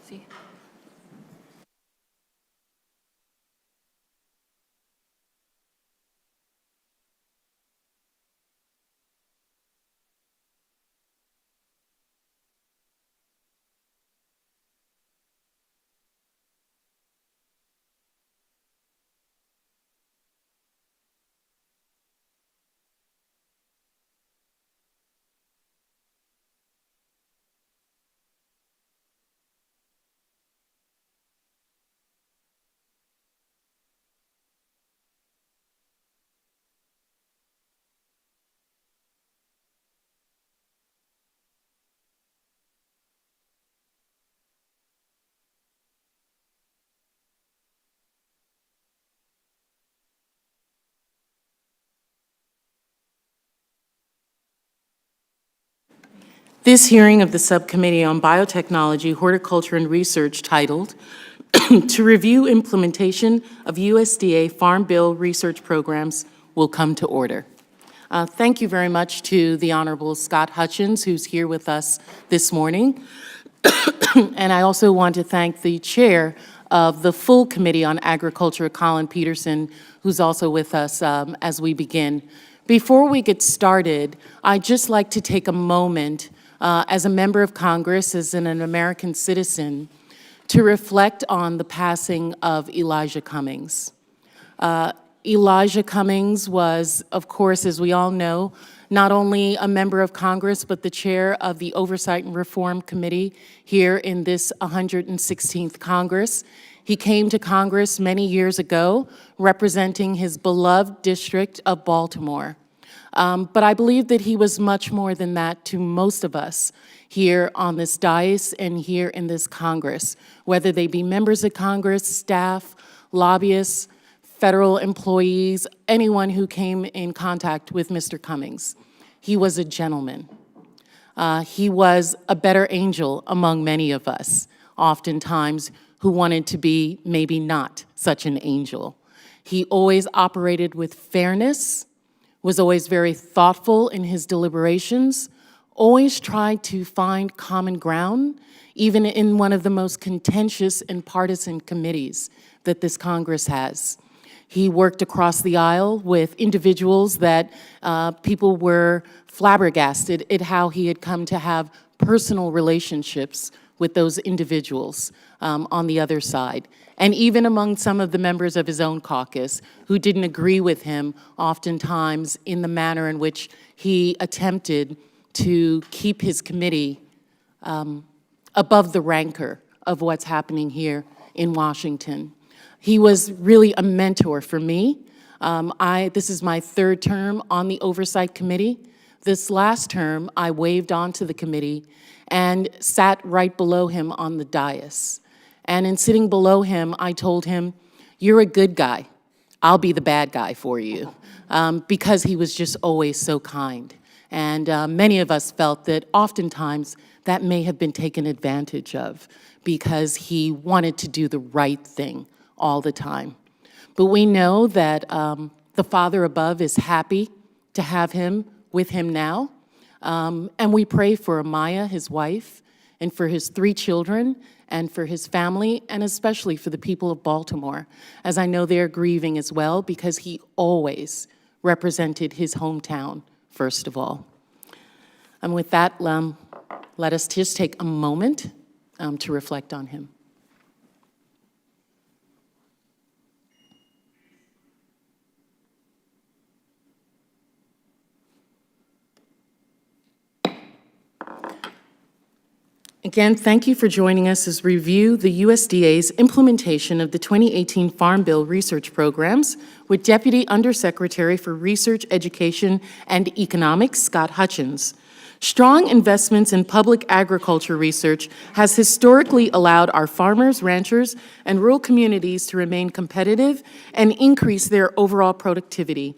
See. This hearing of the Subcommittee on Biotechnology, Horticulture, and Research titled, To Review Implementation of USDA Farm Bill Research Programs will come to order. Thank you very much to the Honorable Scott Hutchins, who's here with us this morning. And I also want to thank the Chair of the full Committee on Agriculture, Colin Peterson, who's also with us as we begin. Before we get started, I'd just like to take a moment as a member of Congress, as an American citizen, to reflect on the passing of Elijah Cummings. Elijah Cummings was, of course, as we all know, not only a member of Congress, but the chair of the Oversight and Reform Committee here in this 116th Congress. He came to Congress many years ago, representing his beloved district of Baltimore. But I believe that he was much more than that to most of us here on this dais and here in this Congress, whether they be members of Congress, staff, lobbyists, federal employees, anyone who came in contact with Mr. Cummings. He was a gentleman. He was a better angel among many of us, oftentimes who wanted to be maybe not such an angel. He always operated with fairness, was always very thoughtful in his deliberations, always tried to find common ground, even in one of the most contentious and partisan committees that this Congress has. He worked across the aisle with individuals that people were flabbergasted at how he had come to have personal relationships with those individuals on the other side. And even among some of the members of his own caucus who didn't agree with him oftentimes in the manner in which he attempted to keep his committee above the rancor of what's happening here in Washington. He was really a mentor for me. This is my third term on the Oversight Committee. This last term, I waved onto the committee and sat right below him on the dais. And in sitting below him, I told him, "You're a good guy. I'll be the bad guy for you," because he was just always so kind. And many of us felt that oftentimes that may have been taken advantage of because he wanted to do the right thing all the time. But we know that the Father above is happy to have him with him now. And we pray for Amaya, his wife, and for his 3 children, and for his family, and especially for the people of Baltimore, as I know they're grieving as well, because he always represented his hometown, first of all. And with that, let us just take a moment to reflect on him. Again, thank you for joining us as we review the USDA's implementation of the 2018 Farm Bill research programs with Deputy Undersecretary for Research, Education, and Economics, Scott Hutchins. Strong investments in public agriculture research has historically allowed our farmers, ranchers, and rural communities to remain competitive and increase their overall productivity.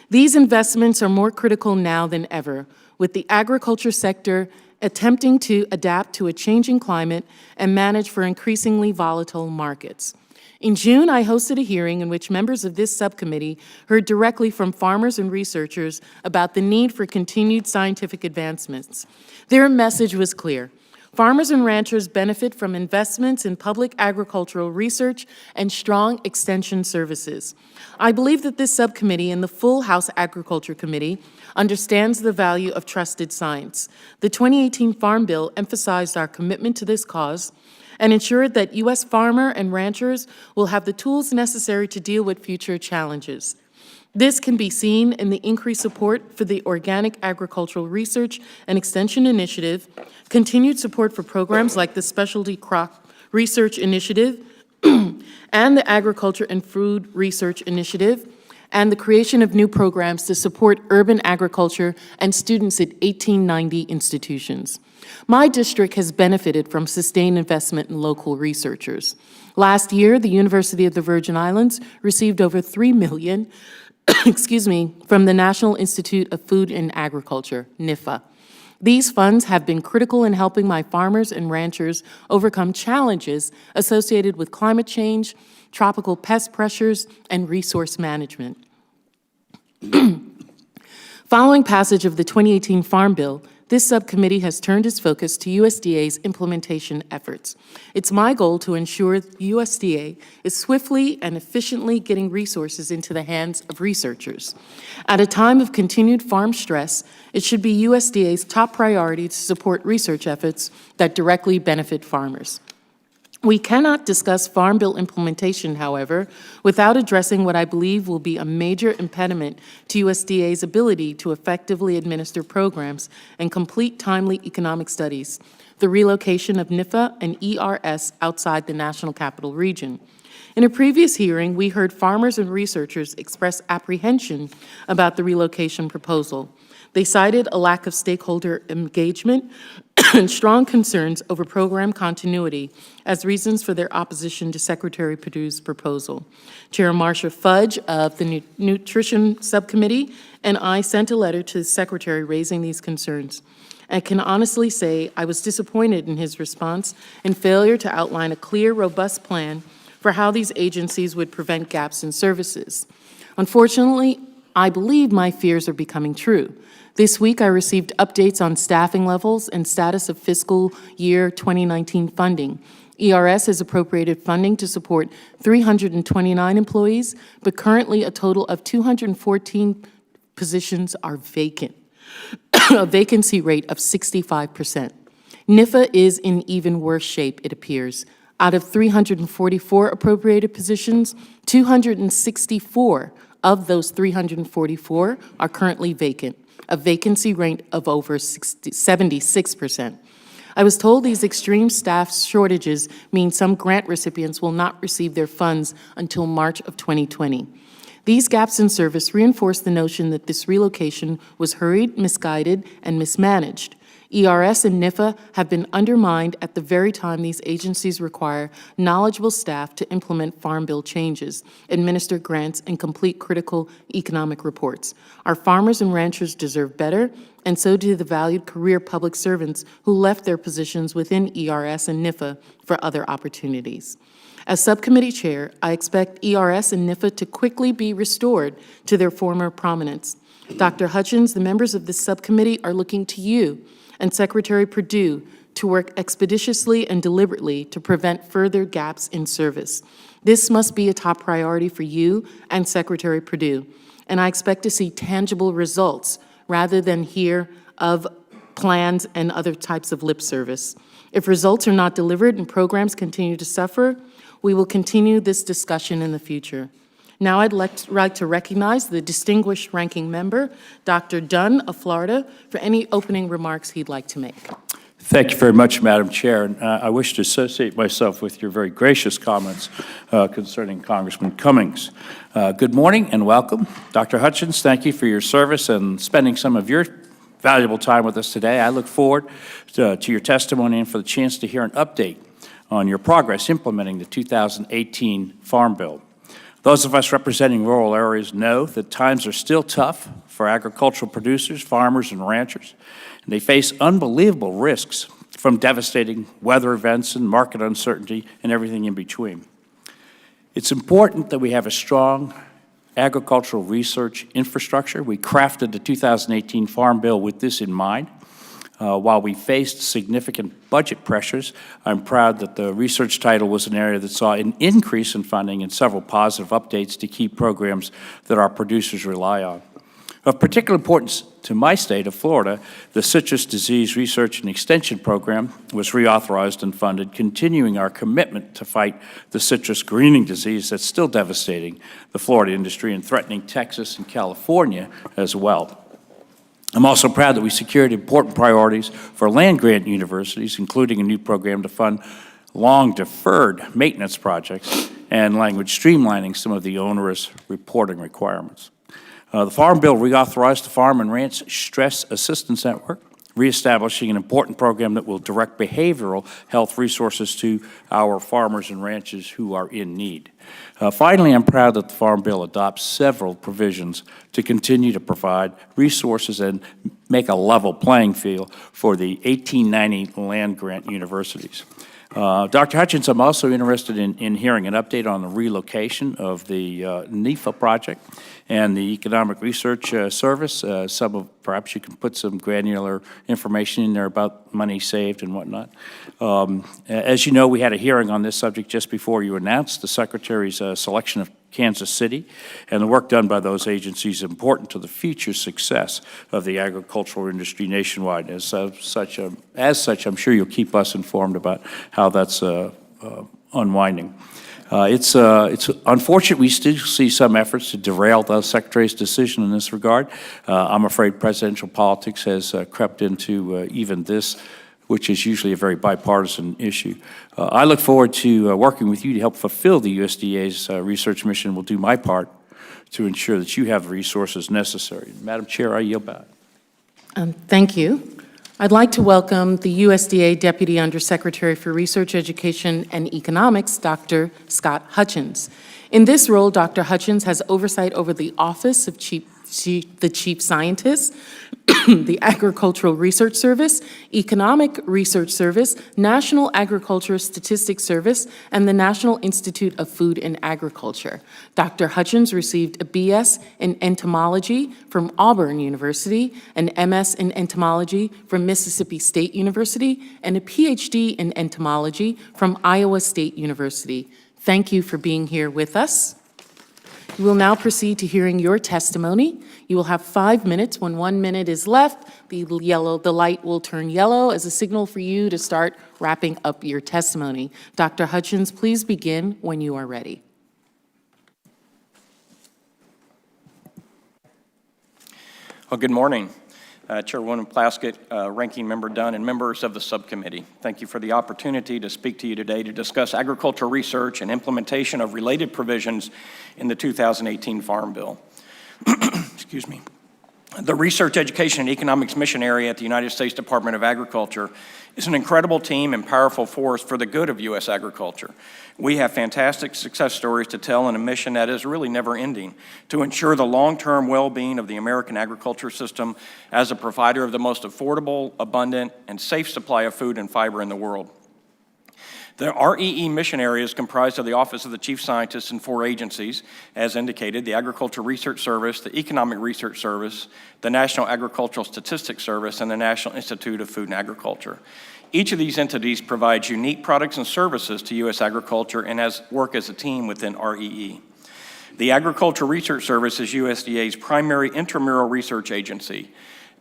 These investments are more critical now than ever, with the agriculture sector attempting to adapt to a changing climate and manage for increasingly volatile markets. In June, I hosted a hearing in which members of this subcommittee heard directly from farmers and researchers about the need for continued scientific advancements. Their message was clear. Farmers and ranchers benefit from investments in public agricultural research and strong extension services. I believe that this subcommittee and the full House Agriculture Committee understands the value of trusted science. The 2018 Farm Bill emphasized our commitment to this cause and ensured that U.S. farmer and ranchers will have the tools necessary to deal with future challenges. This can be seen in the increased support for the Organic Agricultural Research and Extension Initiative, continued support for programs like the Specialty Crop Research Initiative and the Agriculture and Food Research Initiative, and the creation of new programs to support urban agriculture and students at 1890 institutions. My district has benefited from sustained investment in local researchers. Last year, the University of the Virgin Islands received over $3 million from the National Institute of Food and Agriculture, Nefa. These funds have been critical in helping my farmers and ranchers overcome challenges associated with climate change, tropical pest pressures, and resource management. Following passage of the 2018 Farm Bill, this subcommittee has turned its focus to USDA's implementation efforts. It's my goal to ensure USDA is swiftly and efficiently getting resources into the hands of researchers. At a time of continued farm stress, it should be USDA's top priority to support research efforts that directly benefit farmers. We cannot discuss Farm Bill implementation, however, without addressing what I believe will be a major impediment to USDA's ability to effectively administer programs and complete timely economic studies, the relocation of Nefa and ERS outside the National Capital Region. In a previous hearing, we heard farmers and researchers express apprehension about the relocation proposal. They cited a lack of stakeholder engagement and strong concerns over program continuity as reasons for their opposition to Secretary Perdue's proposal. Chair Marcia Fudge of the Nutrition Subcommittee and I sent a letter to the Secretary raising these concerns. I can honestly say I was disappointed in his response and failure to outline a clear, robust plan for how these agencies would prevent gaps in services. Unfortunately, I believe my fears are becoming true. This week, I received updates on staffing levels and status of fiscal year 2019 funding. ERS has appropriated funding to support 329 employees, but currently a total of 214 positions are vacant, a vacancy rate of 65%. Nefa is in even worse shape, it appears. Out of 344 appropriated positions, 264 of those 344 are currently vacant, a vacancy rate of over 76%. I was told these extreme staff shortages mean some grant recipients will not receive their funds until March of 2020. These gaps in service reinforce the notion that this relocation was hurried, misguided, and mismanaged. ERS and Nefa have been undermined at the very time these agencies require knowledgeable staff to implement Farm Bill changes, administer grants, and complete critical economic reports. Our farmers and ranchers deserve better, and so do the valued career public servants who left their positions within ERS and Nefa for other opportunities. As subcommittee chair, I expect ERS and Nefa to quickly be restored to their former prominence. Dr. Hutchins, the members of this subcommittee are looking to you and Secretary Perdue to work expeditiously and deliberately to prevent further gaps in service. This must be a top priority for you and Secretary Perdue, and I expect to see tangible results rather than hear of plans and other types of lip service. If results are not delivered and programs continue to suffer, we will continue this discussion in the future. Now I'd like to recognize the distinguished ranking member, Dr. Dunn of Florida, for any opening remarks he'd like to make. Thank you very much, Madam Chair. And I wish to associate myself with your very gracious comments concerning Congressman Cummings. Good morning and welcome. Dr. Hutchins, thank you for your service and spending some of your valuable time with us today. I look forward to your testimony and for the chance to hear an update on your progress implementing the 2018 Farm Bill. Those of us representing rural areas know that times are still tough for agricultural producers, farmers, and ranchers, and they face unbelievable risks from devastating weather events and market uncertainty and everything in between. It's important that we have a strong agricultural research infrastructure. We crafted the 2018 Farm Bill with this in mind. While we faced significant budget pressures, I'm proud that the research title was an area that saw an increase in funding and several positive updates to key programs that our producers rely on. Of particular importance to my state of Florida, the Citrus Disease Research and Extension Program was reauthorized and funded, continuing our commitment to fight the citrus greening disease that's still devastating the Florida industry and threatening Texas and California as well. I'm also proud that we secured important priorities for land-grant universities, including a new program to fund long-deferred maintenance projects and language streamlining some of the onerous reporting requirements. The Farm Bill reauthorized the Farm and Ranch Stress Assistance Network, reestablishing an important program that will direct behavioral health resources to our farmers and ranchers who are in need. Finally, I'm proud that the Farm Bill adopts several provisions to continue to provide resources and make a level playing field for the 1890 land-grant universities. Dr. Hutchins, I'm also interested in hearing an update on the relocation of the Nefa project and the Economic Research Service. Perhaps you can put some granular information in there about money saved and whatnot. As you know, we had a hearing on this subject just before you announced the Secretary's selection of Kansas City, and the work done by those agencies is important to the future success of the agricultural industry nationwide. As such, I'm sure you'll keep us informed about how that's unwinding. It's unfortunate we still see some efforts to derail the Secretary's decision in this regard. I'm afraid presidential politics has crept into even this, which is usually a very bipartisan issue. I look forward to working with you to help fulfill the USDA's research mission. Will do my part to ensure that you have the resources necessary. Madam Chair, I yield back. Thank you. I'd like to welcome the USDA Deputy Undersecretary for Research, Education, and Economics, Dr. Scott Hutchins. In this role, Dr. Hutchins has oversight over the Office of the Chief Scientist, the Agricultural Research Service, Economic Research Service, National Agriculture Statistics Service, and the National Institute of Food and Agriculture. Dr. Hutchins received a BS in entomology from Auburn University, an MS in entomology from Mississippi State University, and a PhD in entomology from Iowa State University. Thank you for being here with us. We will now proceed to hearing your testimony. You will have 5 minutes. When 1 minute is left, the light will turn yellow as a signal for you to start wrapping up your testimony. Dr. Hutchins, please begin when you are ready. Well, good morning, Chairwoman Plaskett, Ranking Member Dunn, and members of the subcommittee. Thank you for the opportunity to speak to you today to discuss agricultural research and implementation of related provisions in the 2018 Farm Bill. Excuse me. The Research, Education, and Economics Mission Area at the United States Department of Agriculture is an incredible team and powerful force for the good of U.S. agriculture. We have fantastic success stories to tell in a mission that is really never ending to ensure the long-term well-being of the American agriculture system as a provider of the most affordable, abundant, and safe supply of food and fiber in the world. The REE mission area is comprised of the Office of the Chief Scientist and 4 agencies, as indicated: the Agricultural Research Service, the Economic Research Service, the National Agricultural Statistics Service, and the National Institute of Food and Agriculture. Each of these entities provides unique products and services to U.S. agriculture and work as a team within REE. The Agricultural Research Service is USDA's primary intramural research agency.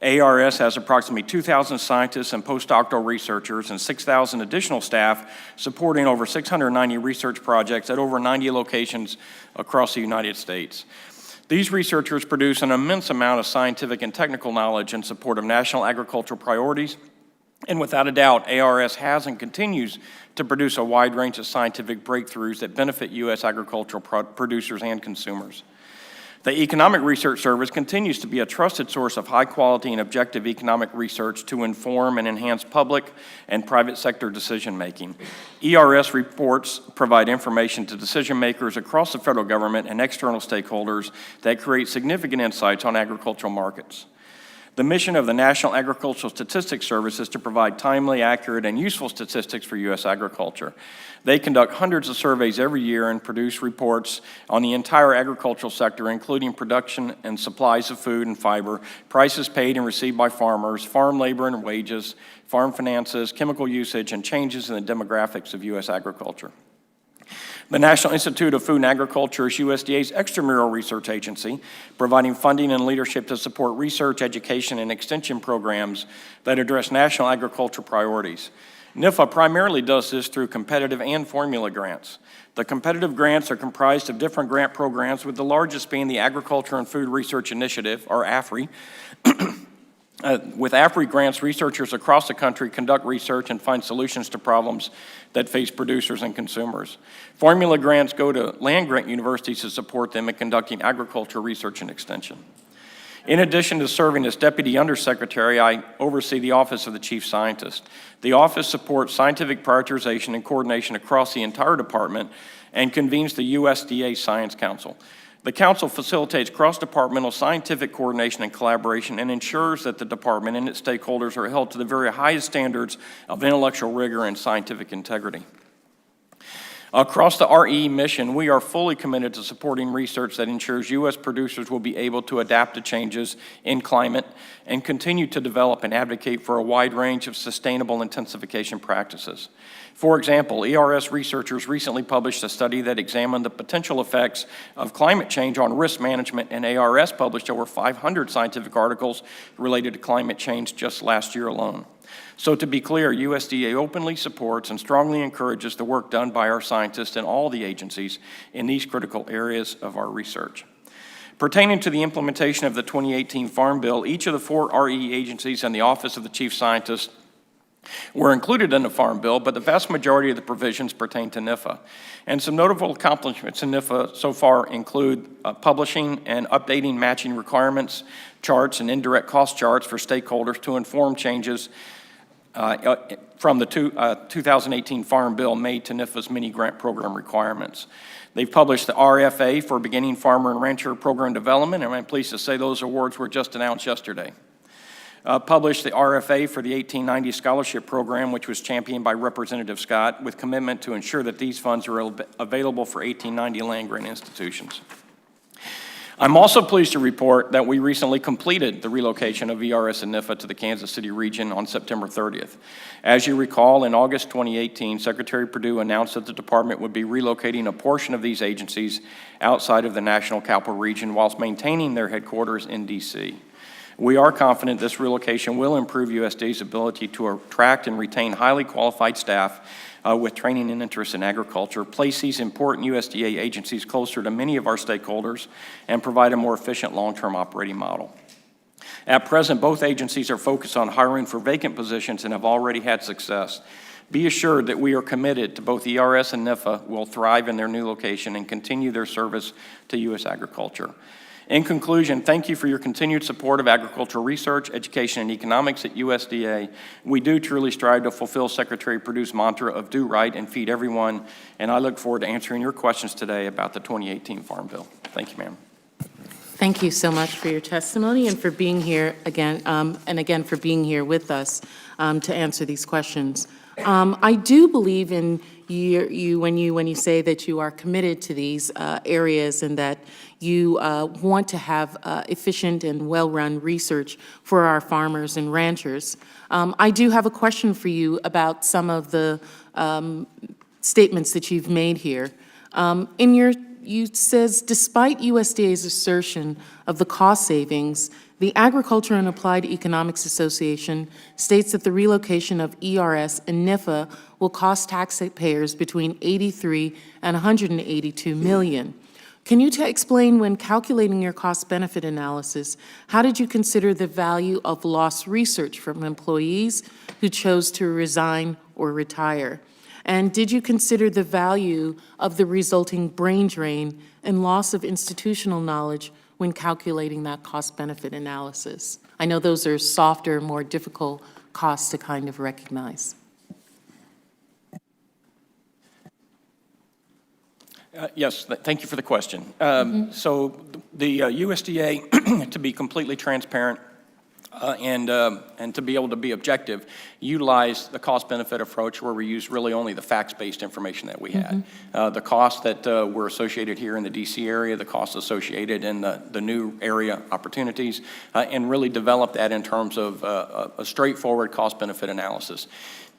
ARS has approximately 2,000 scientists and postdoctoral researchers and 6,000 additional staff supporting over 690 research projects at over 90 locations across the United States. These researchers produce an immense amount of scientific and technical knowledge in support of national agricultural priorities, and without a doubt, ARS has and continues to produce a wide range of scientific breakthroughs that benefit U.S. agricultural producers and consumers. The Economic Research Service continues to be a trusted source of high-quality and objective economic research to inform and enhance public and private sector decision-making. ERS reports provide information to decision-makers across the federal government and external stakeholders that create significant insights on agricultural markets. The mission of the National Agricultural Statistics Service is to provide timely, accurate, and useful statistics for U.S. agriculture. They conduct hundreds of surveys every year and produce reports on the entire agricultural sector, including production and supplies of food and fiber, prices paid and received by farmers, farm labor and wages, farm finances, chemical usage, and changes in the demographics of U.S. agriculture. The National Institute of Food and Agriculture is USDA's extramural research agency, providing funding and leadership to support research, education, and extension programs that address national agriculture priorities. Nefa primarily does this through competitive and formula grants. The competitive grants are comprised of different grant programs, with the largest being the Agriculture and Food Research Initiative, or AFRI. With AFRI grants, researchers across the country conduct research and find solutions to problems that face producers and consumers. Formula grants go to land-grant universities to support them in conducting agriculture research and extension. In addition to serving as Deputy Undersecretary, I oversee the Office of the Chief Scientist. The office supports scientific prioritization and coordination across the entire department and convenes the USDA Science Council. The Council facilitates cross-departmental scientific coordination and collaboration and ensures that the department and its stakeholders are held to the very highest standards of intellectual rigor and scientific integrity. Across the RE mission, we are fully committed to supporting research that ensures U.S. producers will be able to adapt to changes in climate and continue to develop and advocate for a wide range of sustainable intensification practices. For example, ERS researchers recently published a study that examined the potential effects of climate change on risk management, and ARS published over 500 scientific articles related to climate change just last year alone. So to be clear, USDA openly supports and strongly encourages the work done by our scientists and all the agencies in these critical areas of our research. Pertaining to the implementation of the 2018 Farm Bill, each of the 4 RE agencies and the Office of the Chief Scientist were included in the Farm Bill, but the vast majority of the provisions pertain to Nefa. And some notable accomplishments in Nefa so far include publishing and updating matching requirements, charts, and indirect cost charts for stakeholders to inform changes from the 2018 Farm Bill made to Nefa's mini-grant program requirements. They've published the RFA for Beginning Farmer and Rancher Program Development, and I'm pleased to say those awards were just announced yesterday. Published the RFA for the 1890 Scholarship Program, which was championed by Representative Scott, with commitment to ensure that these funds are available for 1890 land-grant institutions. I'm also pleased to report that we recently completed the relocation of ERS and Nefa to the Kansas City region on September 30th. As you recall, in August 2018, Secretary Perdue announced that the department would be relocating a portion of these agencies outside of the National Capital Region whilst maintaining their headquarters in D.C. We are confident this relocation will improve USDA's ability to attract and retain highly qualified staff with training and interest in agriculture, place these important USDA agencies closer to many of our stakeholders, and provide a more efficient long-term operating model. At present, both agencies are focused on hiring for vacant positions and have already had success. Be assured that we are committed to both ERS and Nefa will thrive in their new location and continue their service to U.S. agriculture. In conclusion, thank you for your continued support of agricultural research, education, and economics at USDA. We do truly strive to fulfill Secretary Perdue's mantra of do right and feed everyone, and I look forward to answering your questions today about the 2018 Farm Bill. Thank you, ma'am. Thank you so much for your testimony and for being here again, for being here with us to answer these questions. I do believe in you when you say that you are committed to these areas and that you want to have efficient and well-run research for our farmers and ranchers. I do have a question for you about some of the statements that you've made here. You says, despite USDA's assertion of the cost savings, the Agriculture and Applied Economics Association states that the relocation of ERS and Nefa will cost taxpayers between $83 and $182 million. Can you explain, when calculating your cost-benefit analysis, how did you consider the value of lost research from employees who chose to resign or retire? And did you consider the value of the resulting brain drain and loss of institutional knowledge when calculating that cost-benefit analysis? I know those are softer, more difficult costs to kind of recognize. Yes, thank you for the question. So the USDA, to be completely transparent, and to be able to be objective, utilize the cost-benefit approach where we use really only the facts-based information that we had. The costs that were associated here in the DC area, the costs associated in the new area opportunities, and really develop that in terms of a straightforward cost-benefit analysis.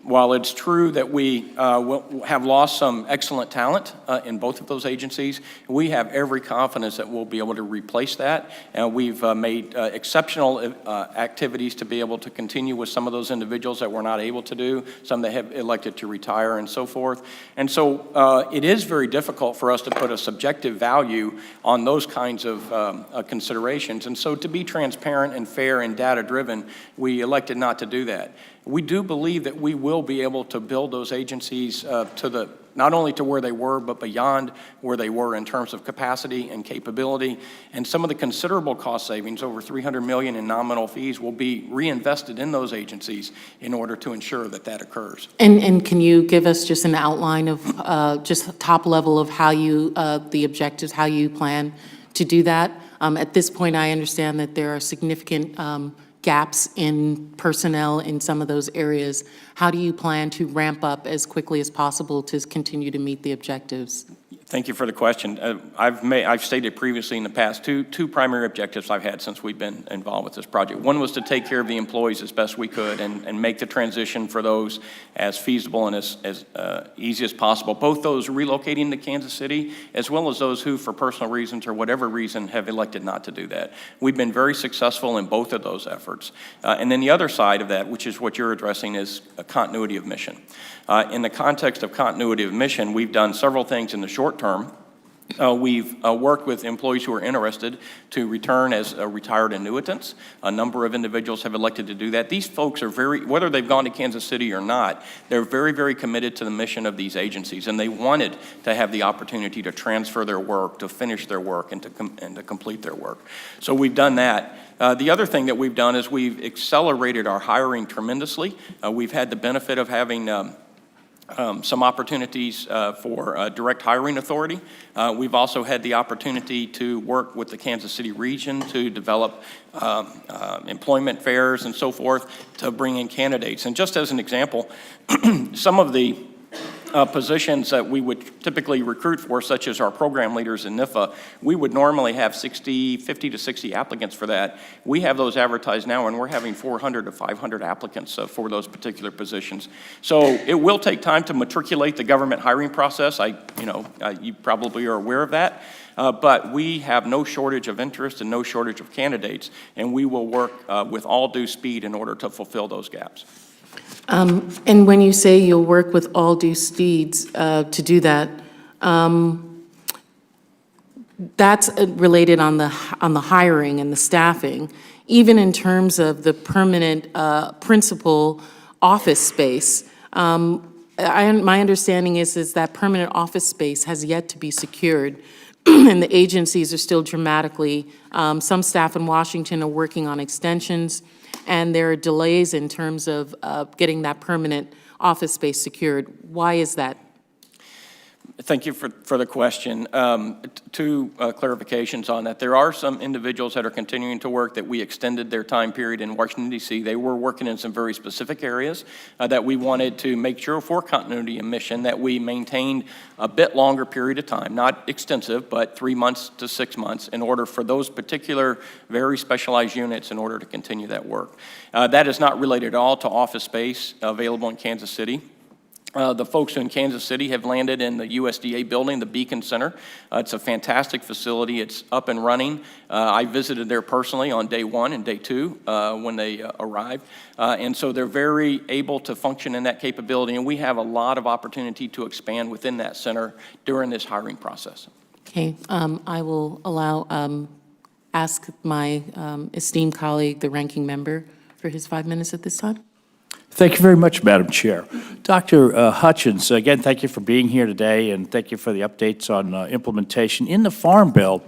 While it's true that we have lost some excellent talent in both of those agencies, we have every confidence that we'll be able to replace that. And we've made exceptional activities to be able to continue with some of those individuals that we're not able to do, some that have elected to retire and so forth. And so it is very difficult for us to put a subjective value on those kinds of considerations. And so to be transparent and fair and data-driven, we elected not to do that. We do believe that we will be able to build those agencies to not only to where they were, but beyond where they were in terms of capacity and capability. And some of the considerable cost savings, over $300 million in nominal fees, will be reinvested in those agencies in order to ensure that that occurs. And can you give us just an outline of just top level of how you, the objectives, how you plan to do that? At this point, I understand that there are significant gaps in personnel in some of those areas. How do you plan to ramp up as quickly as possible to continue to meet the objectives? Thank you for the question. I've stated previously in the past two primary objectives I've had since we've been involved with this project. One was to take care of the employees as best we could and make the transition for those as feasible and as easy as possible, both those relocating to Kansas City as well as those who, for personal reasons or whatever reason, have elected not to do that. We've been very successful in both of those efforts. And then the other side of that, which is what you're addressing, is a continuity of mission. In the context of continuity of mission, we've done several things in the short term. We've worked with employees who are interested to return as retired annuitants. A number of individuals have elected to do that. These folks are whether they've gone to Kansas City or not, they're very, very committed to the mission of these agencies, and they wanted to have the opportunity to transfer their work, to finish their work, and to complete their work. So we've done that. The other thing that we've done is we've accelerated our hiring tremendously. We've had the benefit of having some opportunities for direct hiring authority. We've also had the opportunity to work with the Kansas City region to develop employment fairs and so forth to bring in candidates. And just as an example, some of the positions that we would typically recruit for, such as our program leaders in Nefa, we would normally have 50 to 60 applicants for that. We have those advertised now, and we're having 400 to 500 applicants for those particular positions. So it will take time to matriculate the government hiring process. You probably are aware of that. But we have no shortage of interest and no shortage of candidates, and we will work with all due speed in order to fulfill those gaps. And when you say you'll work with all due speeds to do that, that's related on the hiring and the staffing, even in terms of the permanent principal office space. My understanding is that permanent office space has yet to be secured, and the agencies are still dramatically, some staff in Washington are working on extensions, and there are delays in terms of getting that permanent office space secured. Why is that? Thank you for the question. Two clarifications on that. There are some individuals that are continuing to work that we extended their time period in Washington, D.C. They were working in some very specific areas that we wanted to make sure for continuity and mission that we maintained a bit longer period of time, not extensive, but 3 months to 6 months in order for those particular very specialized units in order to continue that work. That is not related at all to office space available in Kansas City. The folks in Kansas City have landed in the USDA building, the Beacon Center. It's a fantastic facility. It's up and running. I visited there personally on day 1 and day 2 when they arrived. And so they're very able to function in that capability, and we have a lot of opportunity to expand within that center during this hiring process. Okay, I will ask my esteemed colleague, the ranking member, for his 5 minutes at this time. Thank you very much, Madam Chair. Dr. Hutchins, again, thank you for being here today, and thank you for the updates on implementation. In the Farm Bill,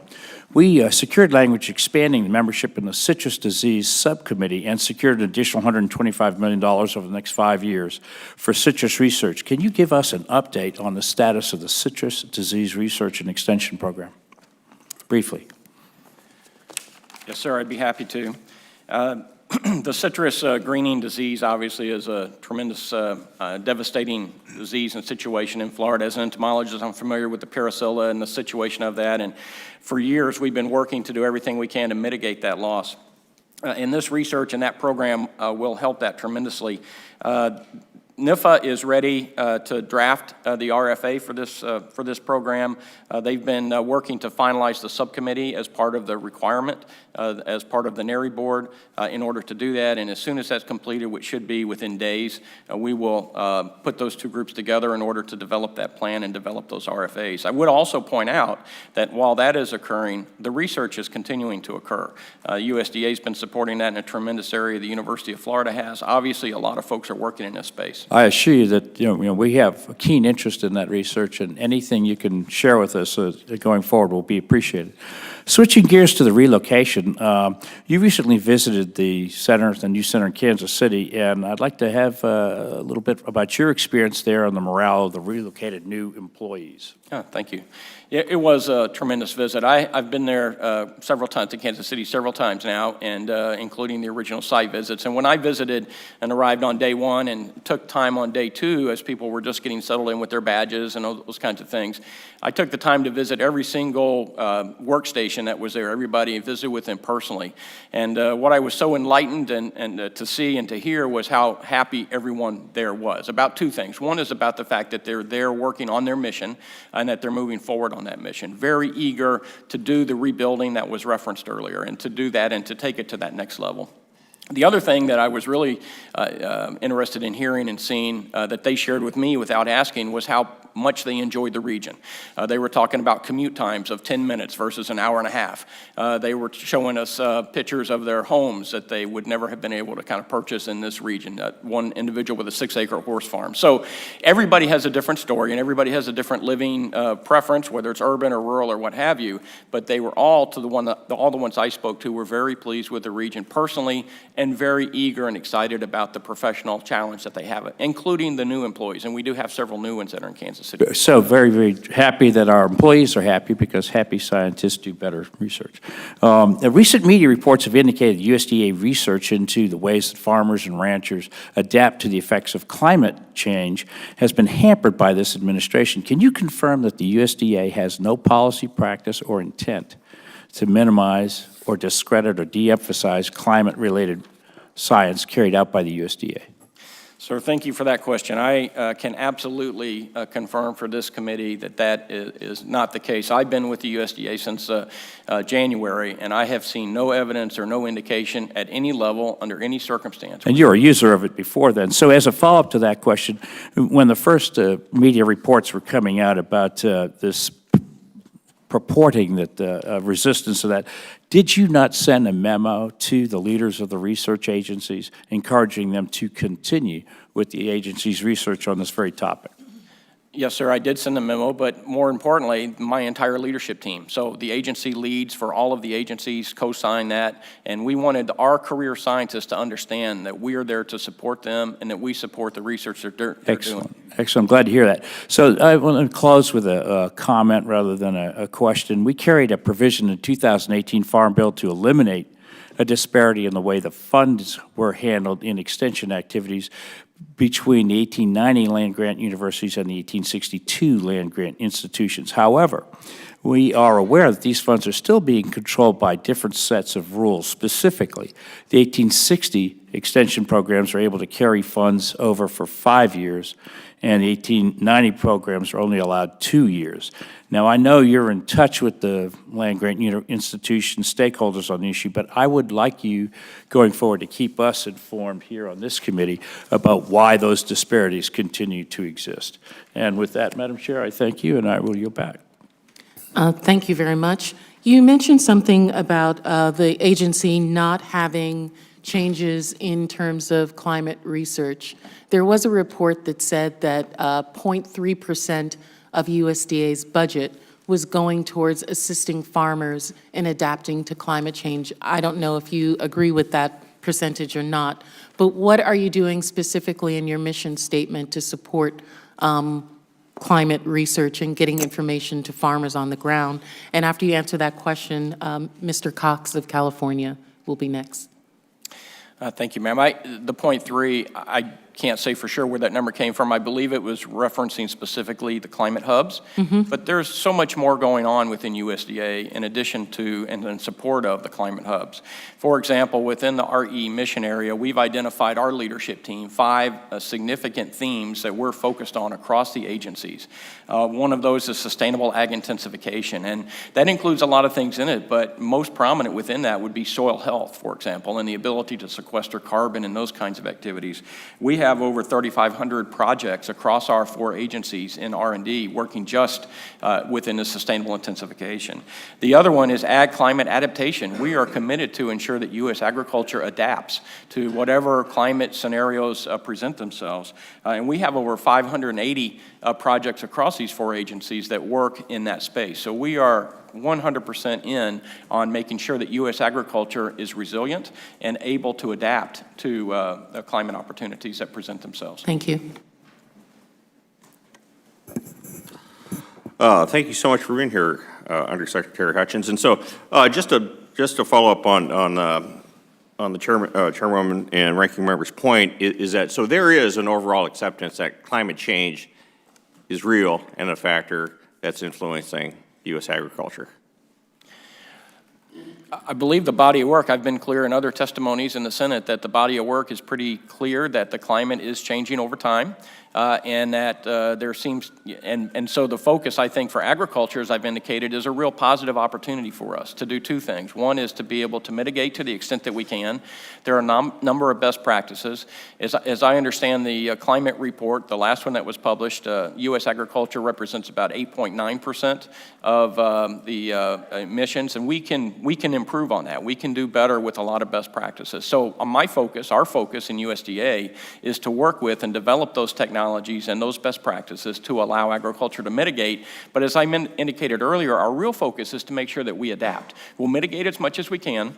we secured language expanding the membership in the Citrus Disease Subcommittee and secured an additional $125 million over the next 5 years for citrus research. Can you give us an update on the status of the Citrus Disease Research and Extension Program? Briefly. Yes, sir, I'd be happy to. The citrus greening disease obviously is a tremendous devastating disease and situation in Florida. As an entomologist, I'm familiar with the parasilla and the situation of that, and for years we've been working to do everything we can to mitigate that loss. And this research and that program will help that tremendously. Nefa is ready to draft the RFA for this program. They've been working to finalize the subcommittee as part of the requirement, as part of the NARI board in order to do that. And as soon as that's completed, which should be within days, we will put those two groups together in order to develop that plan and develop those RFAs. I would also point out that while that is occurring, the research is continuing to occur. USDA has been supporting that in a tremendous area. The University of Florida has. Obviously, a lot of folks are working in this space. I assure you that we have a keen interest in that research, and anything you can share with us going forward will be appreciated. Switching gears to the relocation, you recently visited the new center in Kansas City, and I'd like to have a little bit about your experience there on the morale of the relocated new employees. Oh, thank you. Yeah, it was a tremendous visit. I've been there several times to Kansas City, several times now, and including the original site visits. And when I visited and arrived on day one and took time on day two as people were just getting settled in with their badges and those kinds of things, I took the time to visit every single workstation that was there, everybody, and visited with them personally. And what I was so enlightened and to see and to hear was how happy everyone there was. About two things. One is about the fact that they're there working on their mission and that they're moving forward on that mission. Very eager to do the rebuilding that was referenced earlier and to do that and to take it to that next level. The other thing that I was really interested in hearing and seeing that they shared with me without asking was how much they enjoyed the region. They were talking about commute times of 10 minutes versus an hour and a half. They were showing us pictures of their homes that they would never have been able to kind of purchase in this region. One individual with a 6-acre horse farm. So everybody has a different story and everybody has a different living preference, whether it's urban or rural or what have you. But they were all all the ones I spoke to were very pleased with the region personally and very eager and excited about the professional challenge that they have, including the new employees. And we do have several new ones that are in Kansas City. So very, very happy that our employees are happy because happy scientists do better research. Recent media reports have indicated USDA research into the ways that farmers and ranchers adapt to the effects of climate change has been hampered by this administration. Can you confirm that the USDA has no policy, practice, or intent to minimize or discredit or de-emphasize climate-related science carried out by the USDA? Sir, thank you for that question. I can absolutely confirm for this committee that that is not the case. I've been with the USDA since January, and I have seen no evidence or no indication at any level under any circumstance. And you're a user of it before then. So as a follow-up to that question, when the first media reports were coming out about this purporting that resistance to that, did you not send a memo to the leaders of the research agencies encouraging them to continue with the agency's research on this very topic? Yes, sir, I did send a memo, but more importantly, my entire leadership team. So the agency leads for all of the agencies co-signed that, and we wanted our career scientists to understand that we are there to support them and that we support the research they're doing. Excellent. I'm glad to hear that. So I want to close with a comment rather than a question. We carried a provision in the 2018 Farm Bill to eliminate a disparity in the way the funds were handled in extension activities between the 1890 land-grant universities and the 1862 land-grant institutions. However, we are aware that these funds are still being controlled by different sets of rules. Specifically, the 1860 extension programs are able to carry funds over for 5 years, and the 1890 programs are only allowed 2 years. Now, I know you're in touch with the land-grant institution stakeholders on the issue, but I would like you, going forward, to keep us informed here on this committee about why those disparities continue to exist. And with that, Madam Chair, I thank you, and I will yield back. Thank you very much. You mentioned something about the agency not having changes in terms of climate research. There was a report that said that 0.3% of USDA's budget was going towards assisting farmers in adapting to climate change. I don't know if you agree with that percentage or not, but what are you doing specifically in your mission statement to support climate research and getting information to farmers on the ground? And after you answer that question, Mr. Cox of California will be next. Thank you, ma'am. The point 3, I can't say for sure where that number came from. I believe it was referencing specifically the climate hubs. But there's so much more going on within USDA in addition to and in support of the climate hubs. For example, within the RE mission area, we've identified our leadership team 5 significant themes that we're focused on across the agencies. One of those is sustainable ag intensification, and that includes a lot of things in it, but most prominent within that would be soil health, for example, and the ability to sequester carbon and those kinds of activities. We have over 3,500 projects across our 4 agencies in R&D working just within the sustainable intensification. The other one is ag climate adaptation. We are committed to ensure that U.S. agriculture adapts to whatever climate scenarios present themselves. And we have over 580 projects across these 4 agencies that work in that space. So we are 100% in on making sure that U.S. agriculture is resilient and able to adapt to the climate opportunities that present themselves. Thank you. Thank you so much for being here, Undersecretary Hutchins. And so, just to follow up on the chairwoman and ranking member's point, is that so there is an overall acceptance that climate change is real and a factor that's influencing U.S. agriculture. I believe the body of work, I've been clear in other testimonies in the Senate that the body of work is pretty clear that the climate is changing over time. And that there seems, and so the focus, I think, for agriculture, as I've indicated, is a real positive opportunity for us to do 2 things. One is to be able to mitigate to the extent that we can. There are a number of best practices. As I understand the climate report, the last one that was published, U.S. agriculture represents about 8.9% of the emissions, and we can improve on that. We can do better with a lot of best practices. So my focus, our focus in USDA, is to work with and develop those technologies and those best practices to allow agriculture to mitigate. But as I indicated earlier, our real focus is to make sure that we adapt. We'll mitigate as much as we can.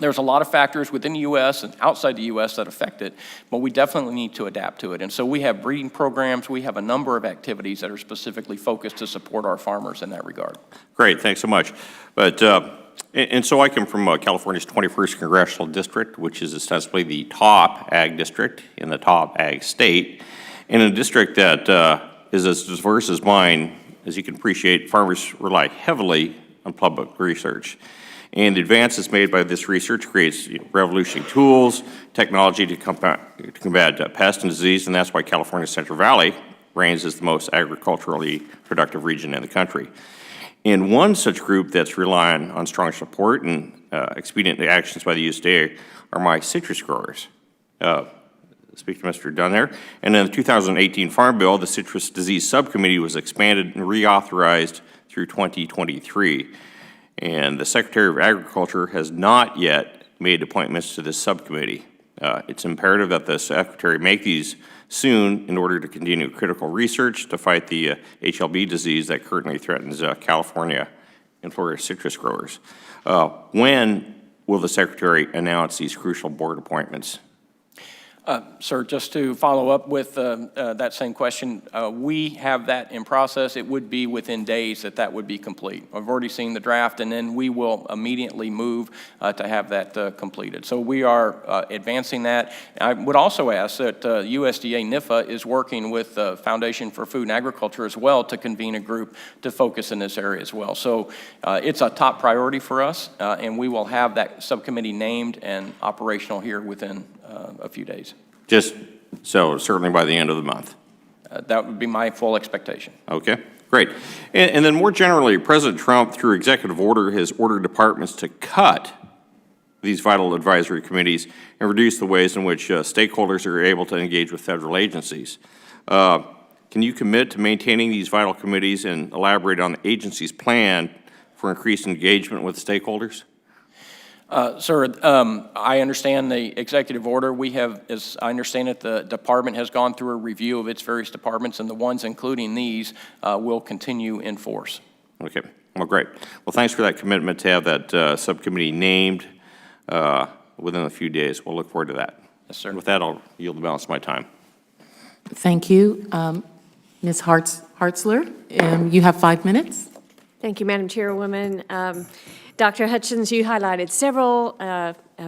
There's a lot of factors within the U.S. and outside the U.S. that affect it, but we definitely need to adapt to it. And so we have breeding programs. We have a number of activities that are specifically focused to support our farmers in that regard. Great, thanks so much. But and so I come from California's 21st Congressional District, which is ostensibly the top ag district in the top ag state. In a district that is as diverse as mine, as you can appreciate, farmers rely heavily on public research. And advances made by this research creates revolutionary tools, technology to combat pest and disease, and that's why California's Central Valley reigns as the most agriculturally productive region in the country. And one such group that's relying on strong support and expedient actions by the USDA are my citrus growers. Speak to Mr. Dunn there. And in the 2018 Farm Bill, the Citrus Disease Subcommittee was expanded and reauthorized through 2023. And the Secretary of Agriculture has not yet made appointments to this subcommittee. It's imperative that the Secretary make these soon in order to continue critical research to fight the HLB disease that currently threatens California and Florida citrus growers. When will the Secretary announce these crucial board appointments? Sir, just to follow up with that same question, we have that in process. It would be within days that would be complete. I've already seen the draft, and then we will immediately move to have that completed. So we are advancing that. I would also ask that USDA Nefa is working with the Foundation for Food and Agriculture as well to convene a group to focus in this area as well. So it's a top priority for us, and we will have that subcommittee named and operational here within a few days. Just so certainly by the end of the month. That would be my full expectation. Okay, great. And then more generally, President Trump, through executive order, has ordered departments to cut these vital advisory committees and reduce the ways in which stakeholders are able to engage with federal agencies. Can you commit to maintaining these vital committees and elaborate on the agency's plan for increased engagement with stakeholders? Sir, I understand the executive order. We have, as I understand it, the department has gone through a review of its various departments, and the ones, including these, will continue in force. Okay, well, great. Well, thanks for that commitment to have that subcommittee named within a few days. We'll look forward to that. Yes, sir. And with that, I'll yield the balance of my time. Thank you. Ms. Hartzler, you have 5 minutes. Thank you, Madam Chairwoman. Dr. Hutchins, you highlighted several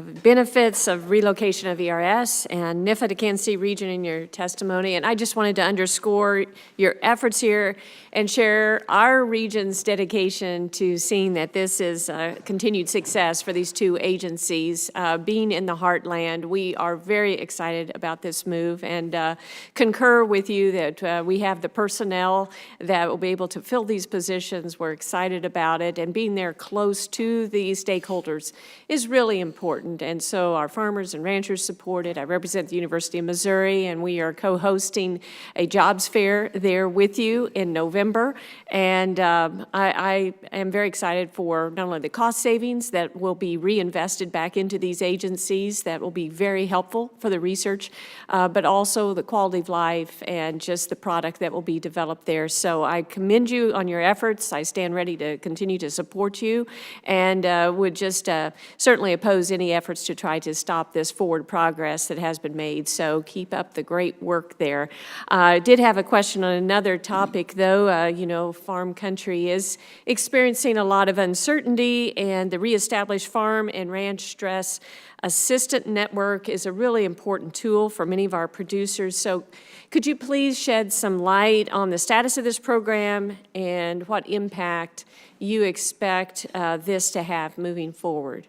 benefits of relocation of ERS and Nefa to Kansas City region in your testimony. And I just wanted to underscore your efforts here and share our region's dedication to seeing that this is a continued success for these two agencies. Being in the heartland, we are very excited about this move and concur with you that we have the personnel that will be able to fill these positions. We're excited about it, and being there close to the stakeholders is really important. And so our farmers and ranchers support it. I represent the University of Missouri, and we are co-hosting a jobs fair there with you in November. And I am very excited for not only the cost savings that will be reinvested back into these agencies that will be very helpful for the research, but also the quality of life and just the product that will be developed there. So I commend you on your efforts. I stand ready to continue to support you, and would just certainly oppose any efforts to try to stop this forward progress that has been made. So keep up the great work there. I did have a question on another topic, though. You know, farm country is experiencing a lot of uncertainty, and the reestablished farm and ranch stress assistant network is a really important tool for many of our producers. So could you please shed some light on the status of this program and what impact you expect this to have moving forward?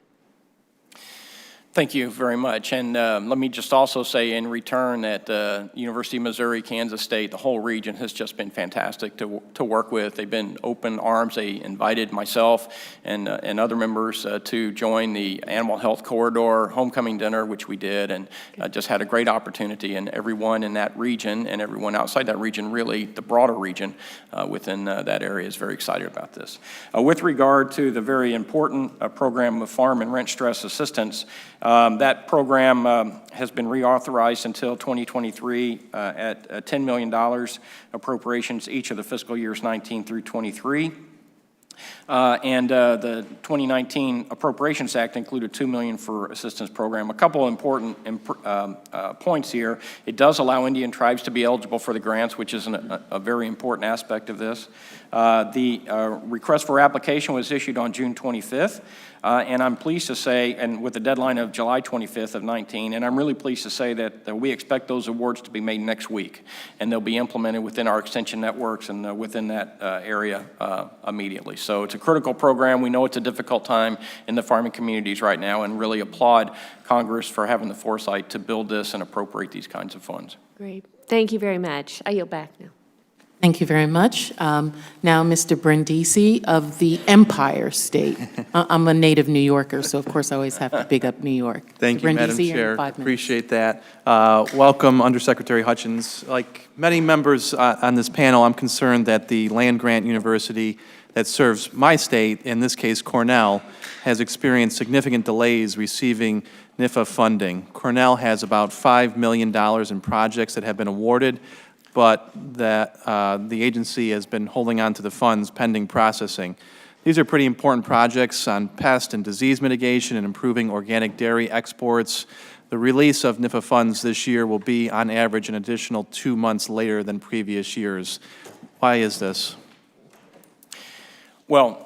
Thank you very much. And let me just also say in return that University of Missouri, Kansas State, the whole region has just been fantastic to work with. They've been open arms. They invited myself and other members to join the Animal Health Corridor homecoming dinner, which we did, and just had a great opportunity. And everyone in that region and everyone outside that region, really the broader region within that area, is very excited about this. With regard to the very important program of farm and ranch stress assistance, that program has been reauthorized until 2023 at $10 million appropriations each of the fiscal years 19 through 23. And the 2019 Appropriations Act included $2 million for assistance program. A couple important points here. It does allow Indian tribes to be eligible for the grants, which is a very important aspect of this. The request for application was issued on June 25th. And I'm pleased to say, and with the deadline of July 25th of 19, and I'm really pleased to say that we expect those awards to be made next week, and they'll be implemented within our extension networks and within that area immediately. So it's a critical program. We know it's a difficult time in the farming communities right now, and really applaud Congress for having the foresight to build this and appropriate these kinds of funds. Great. Thank you very much. I yield back now. Thank you very much. Now, Mr. Brindisi of the Empire State. I'm a native New Yorker, so of course I always have to big up New York. Thank you, Madam Brindisi, Chair. 5 minutes. Appreciate that. Welcome, Undersecretary Hutchins. Like many members on this panel, I'm concerned that the land-grant university that serves my state, in this case Cornell, has experienced significant delays receiving NIFA funding. Cornell has about $5 million in projects that have been awarded, but that the agency has been holding on to the funds pending processing. These are pretty important projects on pest and disease mitigation and improving organic dairy exports. The release of NIFA funds this year will be, on average, an additional 2 months later than previous years. Why is this? Well,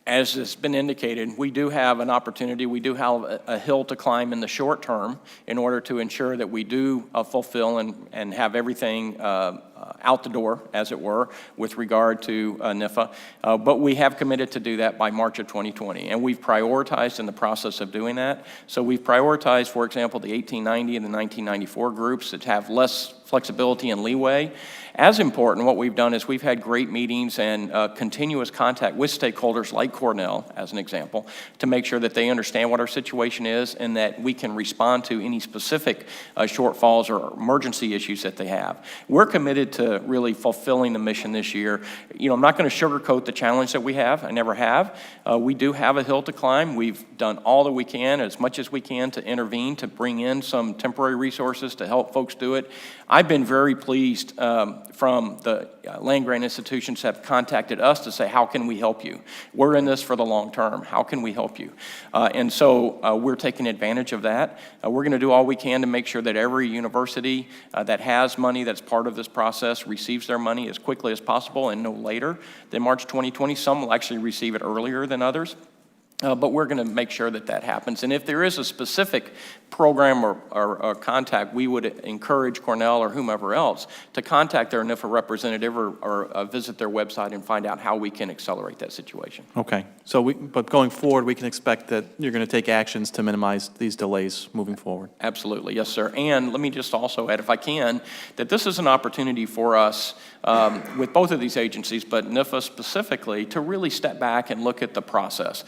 as has been indicated, we do have an opportunity, we do have a hill to climb in the short term in order to ensure that we do fulfill and have everything out the door, as it were, with regard to NIFA. But we have committed to do that by March of 2020, and we've prioritized in the process of doing that. So we've prioritized, for example, the 1890 and the 1994 groups that have less flexibility and leeway. As important, what we've done is we've had great meetings and continuous contact with stakeholders like Cornell, as an example, to make sure that they understand what our situation is and that we can respond to any specific shortfalls or emergency issues that they have. We're committed to really fulfilling the mission this year. You know, I'm not going to sugarcoat the challenge that we have. I never have. We do have a hill to climb. We've done all that we can, as much as we can, to intervene, to bring in some temporary resources to help folks do it. I've been very pleased from the land-grant institutions have contacted us to say, how can we help you? We're in this for the long term. How can we help you? And so we're taking advantage of that. We're going to do all we can to make sure that every university that has money that's part of this process receives their money as quickly as possible and no later than March 2020. Some will actually receive it earlier than others. But we're going to make sure that that happens. And if there is a specific program or contact, we would encourage Cornell or whomever else to contact their NIFA representative or visit their website and find out how we can accelerate that situation. Okay, so but going forward, we can expect that you're going to take actions to minimize these delays moving forward. Absolutely, yes, sir. And let me just also add, if I can, that this is an opportunity for us with both of these agencies, but NIFA specifically, to really step back and look at the process.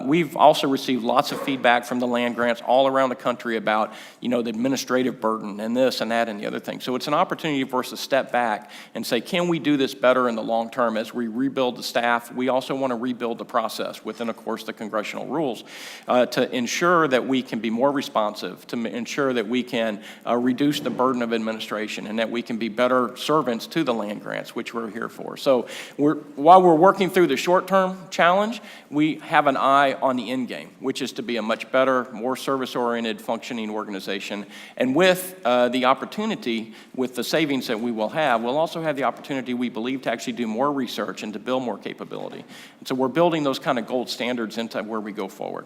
We've also received lots of feedback from the land grants all around the country about, the administrative burden and this and that and the other thing. So it's an opportunity for us to step back and say, can we do this better in the long term as we rebuild the staff? We also want to rebuild the process within, of course, the congressional rules to ensure that we can be more responsive, to ensure that we can reduce the burden of administration and that we can be better servants to the land grants, which we're here for. So while we're working through the short-term challenge, we have an eye on the end game, which is to be a much better, more service-oriented, functioning organization. And with the opportunity, with the savings that we will have, we'll also have the opportunity, we believe, to actually do more research and to build more capability. And so we're building those kind of gold standards into where we go forward.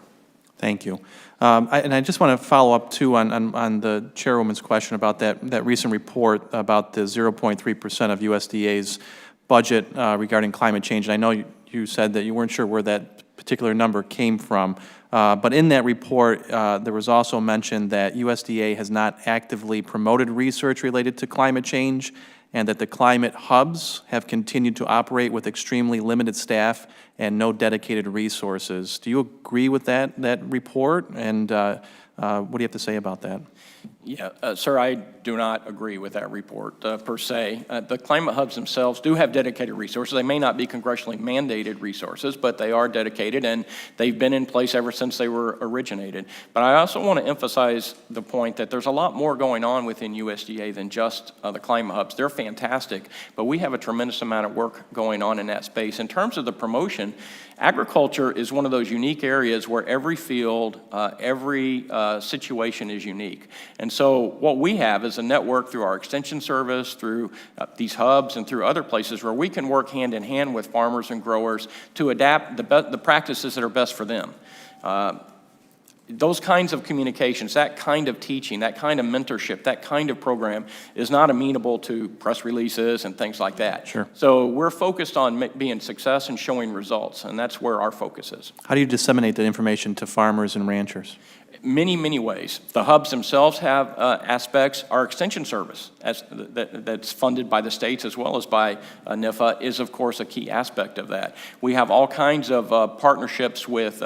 Thank you. And I just want to follow up, too, on the chairwoman's question about that recent report about the 0.3% of USDA's budget regarding climate change. And I know you said that you weren't sure where that particular number came from. But in that report, there was also mentioned that USDA has not actively promoted research related to climate change and that the climate hubs have continued to operate with extremely limited staff and no dedicated resources. Do you agree with that report? And what do you have to say about that? Yeah, sir, I do not agree with that report per se. The climate hubs themselves do have dedicated resources. They may not be congressionally mandated resources, but they are dedicated, and they've been in place ever since they were originated. But I also want to emphasize the point that there's a lot more going on within USDA than just the climate hubs. They're fantastic, but we have a tremendous amount of work going on in that space. In terms of the promotion, agriculture is one of those unique areas where every field, every situation is unique. And so what we have is a network through our extension service, through these hubs, and through other places where we can work hand in hand with farmers and growers to adapt the practices that are best for them. Those kinds of communications, that kind of teaching, that kind of mentorship, that kind of program is not amenable to press releases and things like that. Sure. So we're focused on being success and showing results, and that's where our focus is. How do you disseminate that information to farmers and ranchers? Many, many ways. The hubs themselves have aspects. Our extension service that's funded by the states as well as by Nefa is, of course, a key aspect of that. We have all kinds of partnerships with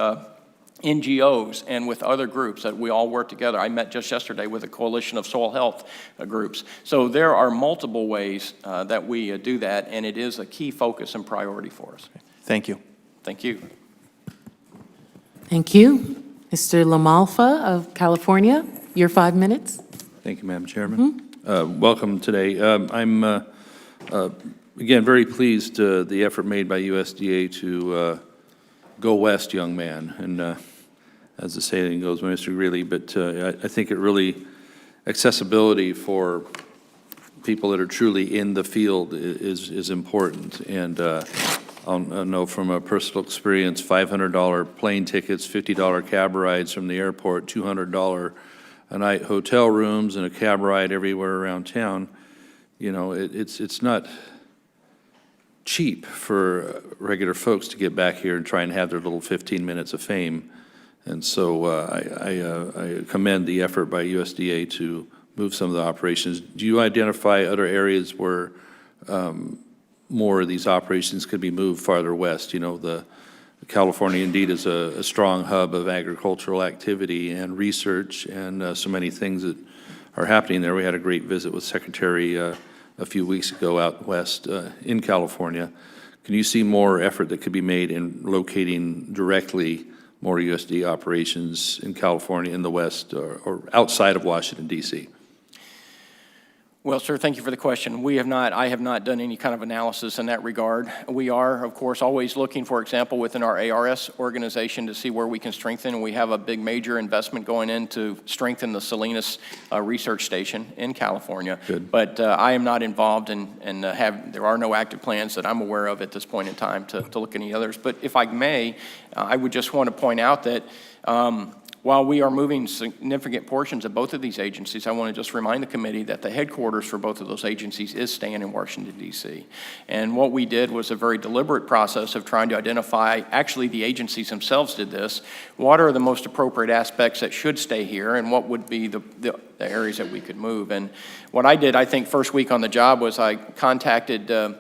NGOs and with other groups that we all work together. I met just yesterday with a coalition of soil health groups. So there are multiple ways that we do that, and it is a key focus and priority for us. Thank you. Thank you. Thank you. Mr. LaMalfa of California, your 5 minutes. Thank you, Madam Chairman. Welcome today. I'm, again, very pleased the effort made by USDA to go west, young man. And as the saying goes, Mr. Greeley, but I think it really, accessibility for people that are truly in the field is important. And I'll know from a personal experience, $500 plane tickets, $50 cab rides from the airport, $200 a night hotel rooms, and a cab ride everywhere around town. You know, it's not cheap for regular folks to get back here and try and have their little 15 minutes of fame. And so I commend the effort by USDA to move some of the operations. Do you identify other areas where more of these operations could be moved farther west? You know, the California indeed is a strong hub of agricultural activity and research, and so many things that are happening there. We had a great visit with Secretary a few weeks ago out west in California. Can you see more effort that could be made in locating directly more USDA operations in California, in the west, or outside of Washington, D.C.? Well, sir, thank you for the question. I have not done any kind of analysis in that regard. We are, of course, always looking, for example, within our ARS organization to see where we can strengthen. And we have a big major investment going in to strengthen the Salinas Research Station in California. Good. But I am not involved there are no active plans that I'm aware of at this point in time to look at any others. But if I may, I would just want to point out that while we are moving significant portions of both of these agencies, I want to just remind the committee that the headquarters for both of those agencies is staying in Washington, D.C. And what we did was a very deliberate process of trying to identify, actually the agencies themselves did this, what are the most appropriate aspects that should stay here and what would be the areas that we could move. And what I did, I think, first week on the job was I contacted the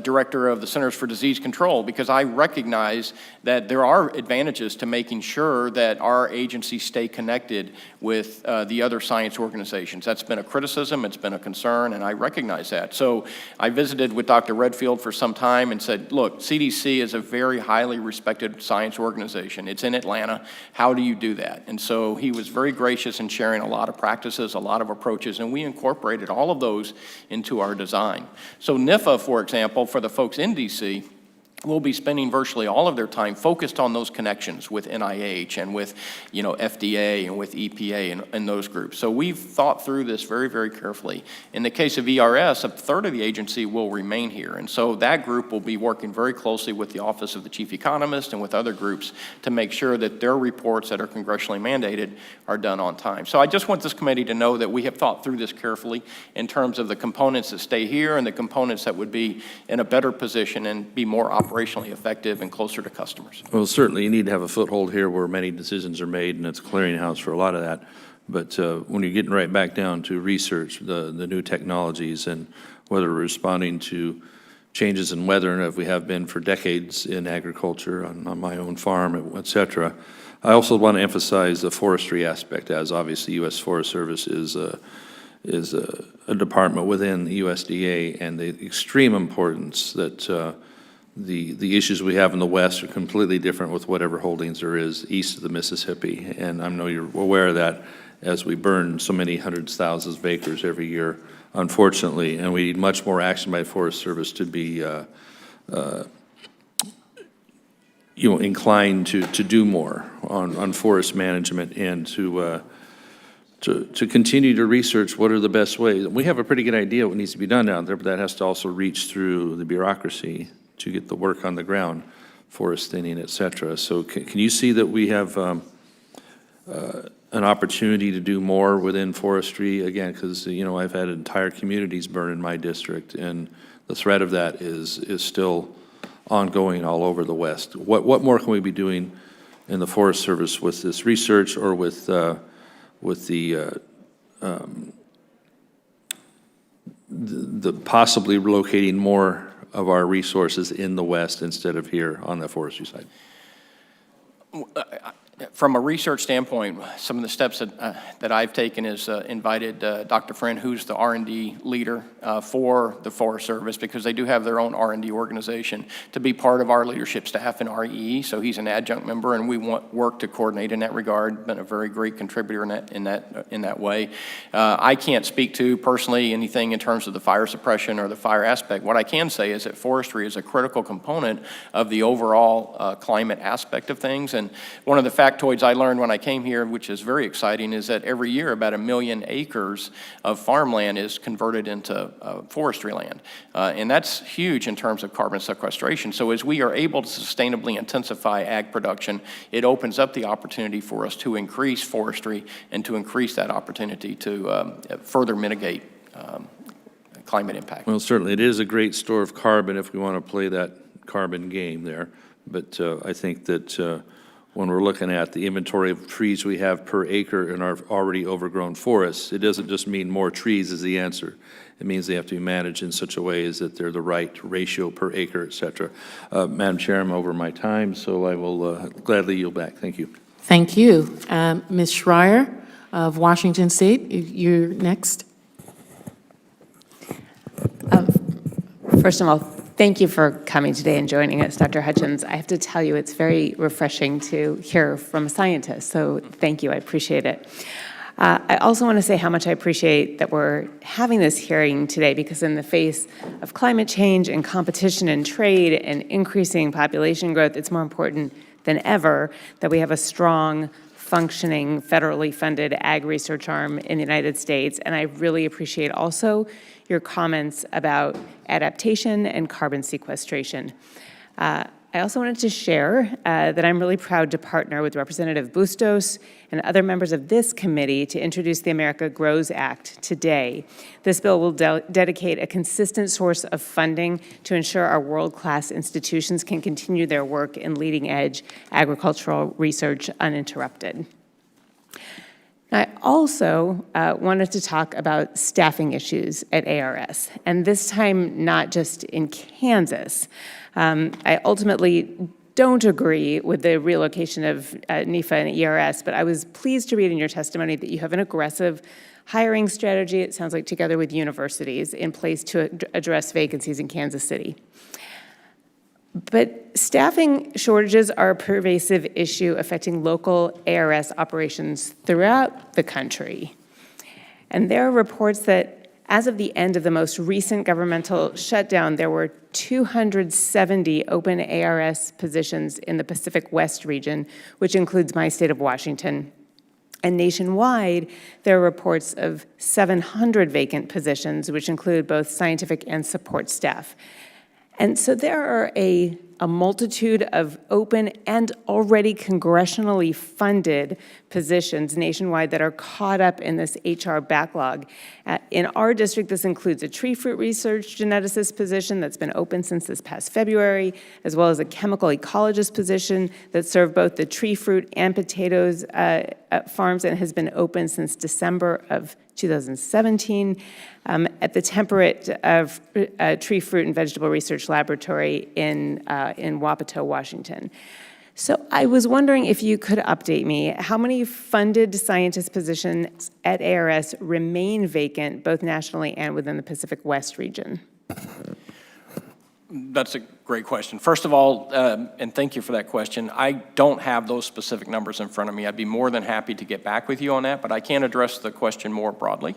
director of the Centers for Disease Control, because I recognize that there are advantages to making sure that our agencies stay connected with the other science organizations. That's been a criticism, it's been a concern, and I recognize that. So I visited with Dr. Redfield for some time and said, look, CDC is a very highly respected science organization. It's in Atlanta. How do you do that? And so he was very gracious in sharing a lot of practices, a lot of approaches, and we incorporated all of those into our design. So Nefa, for example, for the folks in DC, will be spending virtually all of their time focused on those connections with NIH and with, FDA and with EPA and those groups. So we've thought through this very, very carefully. In the case of ERS, a third of the agency will remain here. And so that group will be working very closely with the Office of the Chief Economist and with other groups to make sure that their reports that are congressionally mandated are done on time. So I just want this committee to know that we have thought through this carefully in terms of the components that stay here and the components that would be in a better position and be more operationally effective and closer to customers. Well, certainly you need to have a foothold here where many decisions are made, and it's a clearinghouse for a lot of that. But when you're getting right back down to research, the new technologies, and whether we're responding to changes in weather, and if we have been for decades in agriculture on my own farm, et cetera. I also want to emphasize the forestry aspect, as obviously U.S. Forest Service is a department within the USDA, and the extreme importance that the issues we have in the West are completely different with whatever holdings there is east of the Mississippi. And I know you're aware of that as we burn so many hundreds, thousands of acres every year, unfortunately. And we need much more action by Forest Service to be inclined to do more on forest management and to continue to research what are the best ways. We have a pretty good idea what needs to be done down there, but that has to also reach through the bureaucracy to get the work on the ground, forest thinning, et cetera. So can you see that we have an opportunity to do more within forestry? Again, because, I've had entire communities burn in my district, and the threat of that is still ongoing all over the West. What more can we be doing in the Forest Service with this research or with the possibly relocating more of our resources in the West instead of here on the forestry side? From a research standpoint, some of the steps that I've taken is invited Dr. Friend, who's the R&D leader for the Forest Service, because they do have their own R&D organization, to be part of our leadership staff in REE. So he's an adjunct member, and we work to coordinate in that regard. Been a very great contributor in that way. I can't speak to personally anything in terms of the fire suppression or the fire aspect. What I can say is that forestry is a critical component of the overall climate aspect of things. And one of the factoids I learned when I came here, which is very exciting, is that every year about 1 million acres of farmland is converted into forestry land. And that's huge in terms of carbon sequestration. So as we are able to sustainably intensify ag production, it opens up the opportunity for us to increase forestry and to increase that opportunity to further mitigate climate impact. Well, certainly it is a great store of carbon if we want to play that carbon game there. But I think that when we're looking at the inventory of trees we have per acre in our already overgrown forests, it doesn't just mean more trees is the answer. It means they have to be managed in such a way as that they're the right ratio per acre, et cetera. Madam Chair, I'm over my time, so I will gladly yield back. Thank you. Thank you. Ms. Schreier of Washington State, you're next. First of all, thank you for coming today and joining us, Dr. Hutchins. I have to tell you, it's very refreshing to hear from a scientist, so thank you, I appreciate it. I also want to say how much I appreciate that we're having this hearing today, because in the face of climate change and competition and trade and increasing population growth, it's more important than ever that we have a strong, functioning, federally funded ag research arm in the United States. And I really appreciate also your comments about adaptation and carbon sequestration. I also wanted to share that I'm really proud to partner with Representative Bustos and other members of this committee to introduce the America Grows Act today. This bill will dedicate a consistent source of funding to ensure our world-class institutions can continue their work in leading-edge agricultural research uninterrupted. I also wanted to talk about staffing issues at ARS, and this time not just in Kansas. I ultimately don't agree with the relocation of Nefa and ERS, but I was pleased to read in your testimony that you have an aggressive hiring strategy, it sounds like together with universities, in place to address vacancies in Kansas City. But staffing shortages are a pervasive issue affecting local ARS operations throughout the country. And there are reports that as of the end of the most recent governmental shutdown, there were 270 open ARS positions in the Pacific West region, which includes my state of Washington. And nationwide, there are reports of 700 vacant positions, which include both scientific and support staff. And so there are a multitude of open and already congressionally funded positions nationwide that are caught up in this HR backlog. In our district, this includes a tree fruit research geneticist position that's been open since this past February, as well as a chemical ecologist position that served both the tree fruit and potatoes farms and has been open since December of 2017 at the Temperate Tree Fruit and Vegetable Research Laboratory in Wapato, Washington. So I was wondering if you could update me, how many funded scientist positions at ARS remain vacant, both nationally and within the Pacific West region? That's a great question. First of all, and thank you for that question, I don't have those specific numbers in front of me. I'd be more than happy to get back with you on that, but I can address the question more broadly,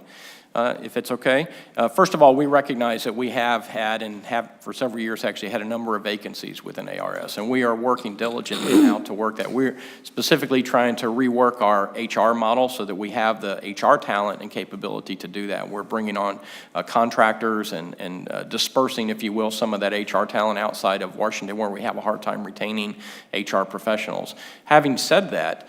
if it's okay. First of all, we recognize that we have had and have for several years actually had a number of vacancies within ARS, and we are working diligently now to work that. We're specifically trying to rework our HR model so that we have the HR talent and capability to do that. We're bringing on contractors and dispersing, if you will, some of that HR talent outside of Washington where we have a hard time retaining HR professionals. Having said that,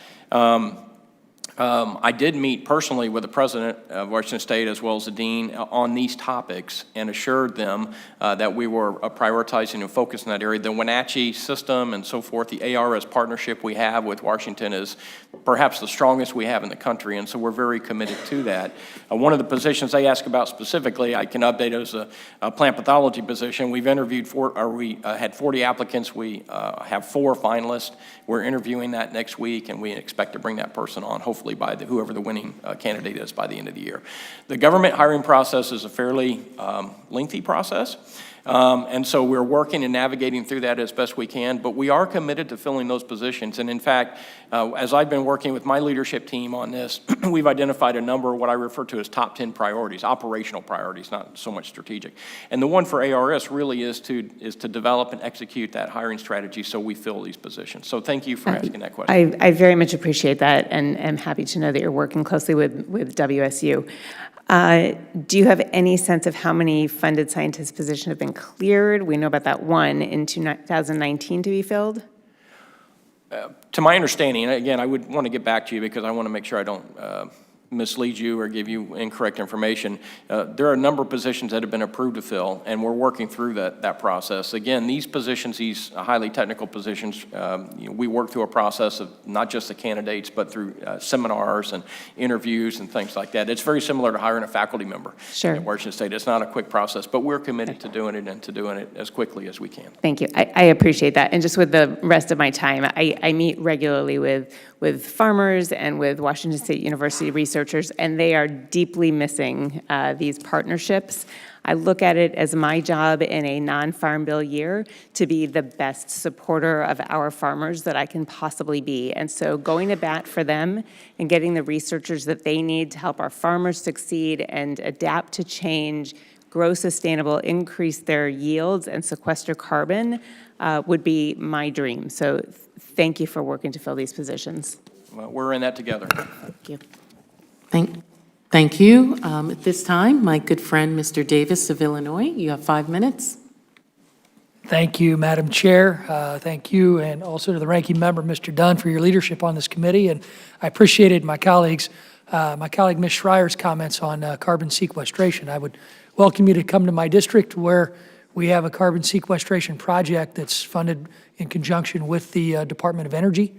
I did meet personally with the president of Washington State as well as the dean on these topics and assured them that we were prioritizing and focusing on that area. The Wenatchee system and so forth, the ARS partnership we have with Washington is perhaps the strongest we have in the country, and so we're very committed to that. One of the positions they asked about specifically, I can update as a plant pathology position. We've interviewed we had 40 applicants. We have 4 finalists. We're interviewing that next week, and we expect to bring that person on, hopefully by whoever the winning candidate is by the end of the year. The government hiring process is a fairly lengthy process. And so we're working and navigating through that as best we can, but we are committed to filling those positions. And in fact, as I've been working with my leadership team on this, we've identified a number of what I refer to as top 10 priorities, operational priorities, not so much strategic. And the one for ARS really is to develop and execute that hiring strategy so we fill these positions. So thank you for asking that question. I very much appreciate that, and am happy to know that you're working closely with WSU. Do you have any sense of how many funded scientist positions have been cleared? We know about that one in 2019 to be filled. To my understanding, again, I would want to get back to you because I want to make sure I don't mislead you or give you incorrect information. There are a number of positions that have been approved to fill, and we're working through that process. Again, these positions, these highly technical positions, we work through a process of not just the candidates, but through seminars and interviews and things like that. It's very similar to hiring a faculty member at Washington State. It's not a quick process, but we're committed to doing it and to doing it as quickly as we can. Thank you. I appreciate that. And just with the rest of my time, I meet regularly with farmers and with Washington State University research researchers, and they are deeply missing these partnerships. I look at it as my job in a non-Farm Bill year to be the best supporter of our farmers that I can possibly be. And so going to bat for them and getting the researchers that they need to help our farmers succeed and adapt to change, grow sustainable, increase their yields, and sequester carbon would be my dream. So thank you for working to fill these positions. Well, we're in that together. Thank you. Thank you. At this time, my good friend, Mr. Davis of Illinois, you have 5 minutes. Thank you, Madam Chair. Thank you, and also to the ranking member, Mr. Dunn, for your leadership on this committee. And I appreciated my colleague, Ms. Schreier's comments on carbon sequestration. I would welcome you to come to my district where we have a carbon sequestration project that's funded in conjunction with the Department of Energy,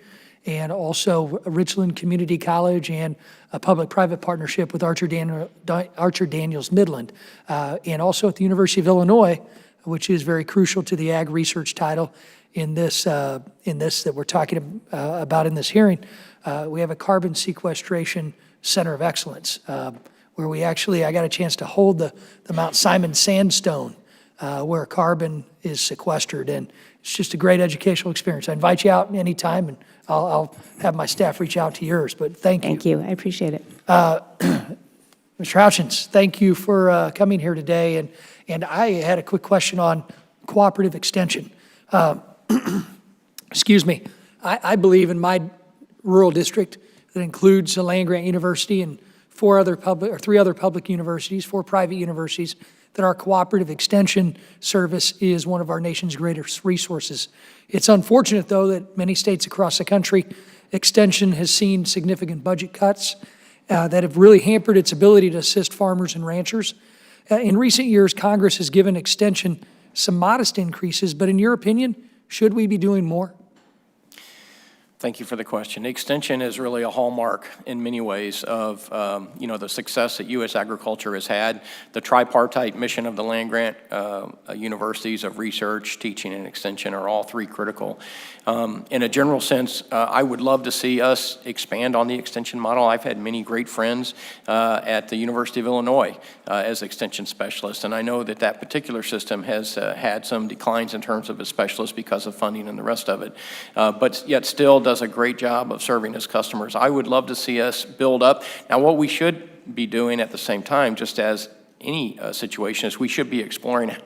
and also Richland Community College, and a public-private partnership with Archer Daniels Midland, and also at the University of Illinois, which is very crucial to the ag research title in this that we're talking about in this hearing. We have a carbon sequestration center of excellence, where I got a chance to hold the Mount Simon sandstone, where carbon is sequestered, and it's just a great educational experience. I invite you out anytime, and I'll have my staff reach out to yours, but thank you. Thank you. I appreciate it. Mr. Hutchins, thank you for coming here today, and I had a quick question on cooperative extension. Excuse me. I believe in my rural district that includes a land-grant university and 3 other public universities, 4 private universities, that our cooperative extension service is one of our nation's greatest resources. It's unfortunate, though, that many states across the country, extension has seen significant budget cuts that have really hampered its ability to assist farmers and ranchers. In recent years, Congress has given extension some modest increases, but in your opinion, should we be doing more? Thank you for the question. Extension is really a hallmark in many ways of the success that U.S. agriculture has had. The tripartite mission of the land-grant universities of research, teaching, and extension are all 3 critical. In a general sense, I would love to see us expand on the extension model. I've had many great friends at the University of Illinois as extension specialists, and I know that particular system has had some declines in terms of its specialists because of funding and the rest of it, but yet still does a great job of serving its customers. I would love to see us build up. Now, what we should be doing at the same time, just as any situation, is we should be exploring,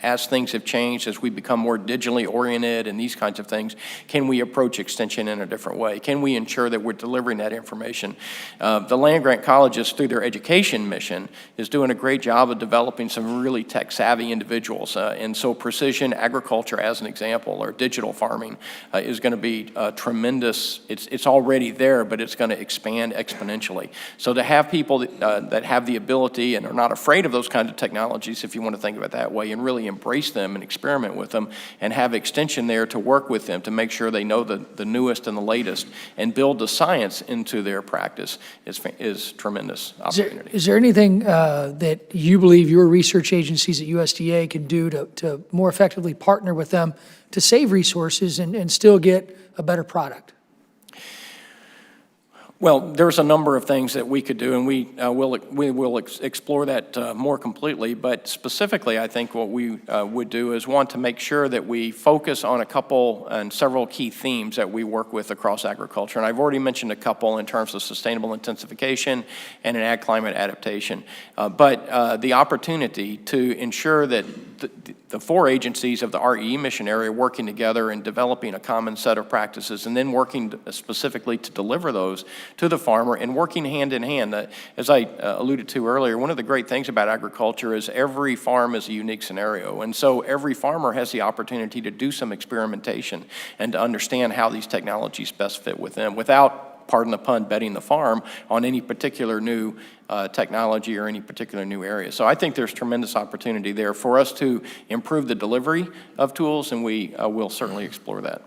as things have changed, as we become more digitally oriented and these kinds of things, can we approach extension in a different way? Can we ensure that we're delivering that information? The land-grant colleges, through their education mission, is doing a great job of developing some really tech-savvy individuals. And so precision agriculture, as an example, or digital farming, is going to be tremendous. It's already there, but it's going to expand exponentially. So to have people that have the ability and are not afraid of those kinds of technologies, if you want to think of it that way, and really embrace them and experiment with them, and have extension there to work with them to make sure they know the newest and the latest, and build the science into their practice is tremendous opportunity. Is there anything that you believe your research agencies at USDA can do to more effectively partner with them to save resources and still get a better product? Well, there's a number of things that we could do, and we will explore that more completely. But specifically, I think what we would do is want to make sure that we focus on a couple and several key themes that we work with across agriculture. And I've already mentioned a couple in terms of sustainable intensification and an ag climate adaptation. But the opportunity to ensure that the 4 agencies of the RE mission area working together and developing a common set of practices, and then working specifically to deliver those to the farmer, and working hand in hand. As I alluded to earlier, one of the great things about agriculture is every farm is a unique scenario, and so every farmer has the opportunity to do some experimentation and to understand how these technologies best fit with them without, pardon the pun, betting the farm on any particular new technology or any particular new area. So I think there's tremendous opportunity there for us to improve the delivery of tools, and we will certainly explore that.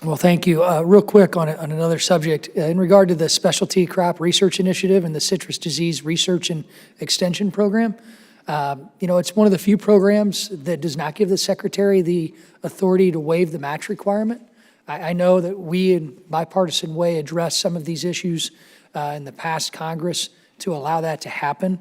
Well, thank you. Real quick on another subject, in regard to the Specialty Crop Research Initiative and the Citrus Disease Research and Extension Program, it's one of the few programs that does not give the Secretary the authority to waive the match requirement. I know that we, in bipartisan way, address some of these issues in the past Congress to allow that to happen.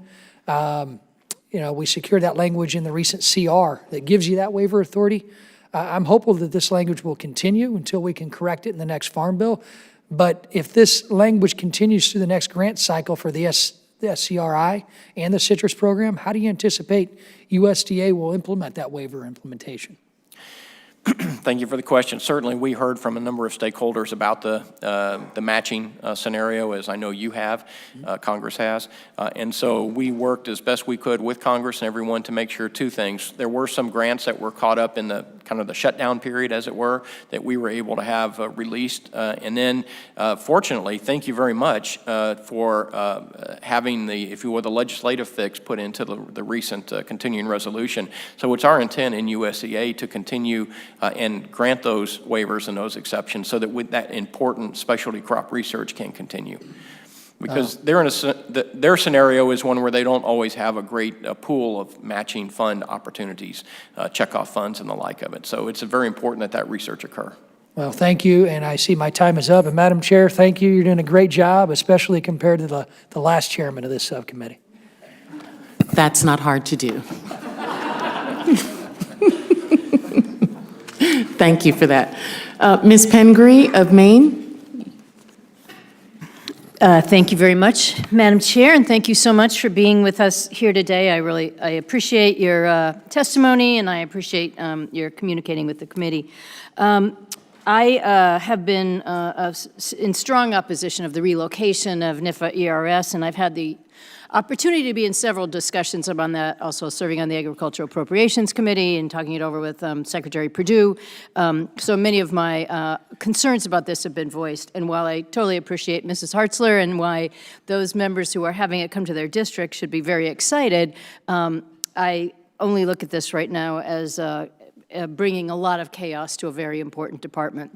We secured that language in the recent CR that gives you that waiver authority. I'm hopeful that this language will continue until we can correct it in the next Farm Bill. But if this language continues through the next grant cycle for the SCRI and the citrus program, how do you anticipate USDA will implement that waiver implementation? Thank you for the question. Certainly, we heard from a number of stakeholders about the matching scenario, as I know you have, Congress has. And so we worked as best we could with Congress and everyone to make sure two things. There were some grants that were caught up in the kind of the shutdown period, as it were, that we were able to have released. And then, fortunately, thank you very much for having the, if you will, the legislative fix put into the recent continuing resolution. So it's our intent in USDA to continue and grant those waivers and those exceptions so that with that important specialty crop research can continue. Because their scenario is one where they don't always have a great pool of matching fund opportunities, checkoff funds and the like of it. So it's very important that that research occur. Well, thank you, and I see my time is up. And Madam Chair, thank you. You're doing a great job, especially compared to the last chairman of this subcommittee. That's not hard to do. Thank you for that. Ms. Pengree of Maine. Thank you very much, Madam Chair, and thank you so much for being with us here today. I appreciate your testimony, and I appreciate your communicating with the committee. I have been in strong opposition of the relocation of Nefa ERS, and I've had the opportunity to be in several discussions about that, also serving on the Agricultural Appropriations Committee and talking it over with Secretary Perdue. So many of my concerns about this have been voiced. And while I totally appreciate Mrs. Hartzler and why those members who are having it come to their district should be very excited, I only look at this right now as bringing a lot of chaos to a very important department.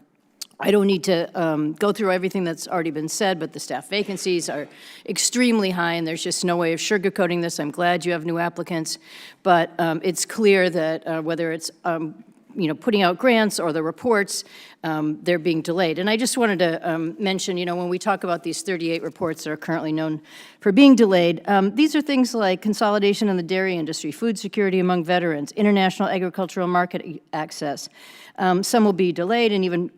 I don't need to go through everything that's already been said, but the staff vacancies are extremely high, and there's just no way of sugarcoating this. I'm glad you have new applicants, but it's clear that whether it's putting out grants or the reports, they're being delayed. And I just wanted to mention, when we talk about these 38 reports that are currently known for being delayed, these are things like consolidation in the dairy industry, food security among veterans, international agricultural market access. Some will be delayed and even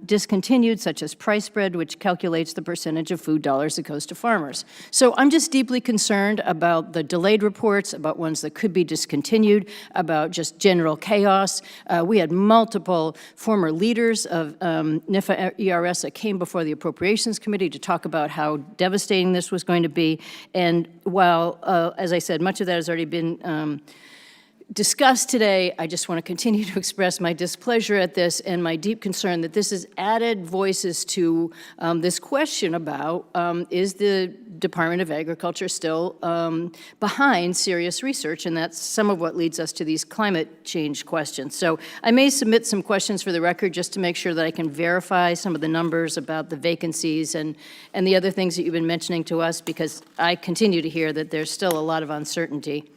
discontinued, such as price spread, which calculates the percentage of food dollars that goes to farmers. So I'm just deeply concerned about the delayed reports, about ones that could be discontinued, about just general chaos. We had multiple former leaders of Nefa ERS that came before the Appropriations Committee to talk about how devastating this was going to be. And while, as I said, much of that has already been discussed today, I just want to continue to express my displeasure at this and my deep concern that this has added voices to this question about is the Department of Agriculture still behind serious research, and that's some of what leads us to these climate change questions. So I may submit some questions for the record just to make sure that I can verify some of the numbers about the vacancies and the other things that you've been mentioning to us, because I continue to hear that there's still a lot of uncertainty.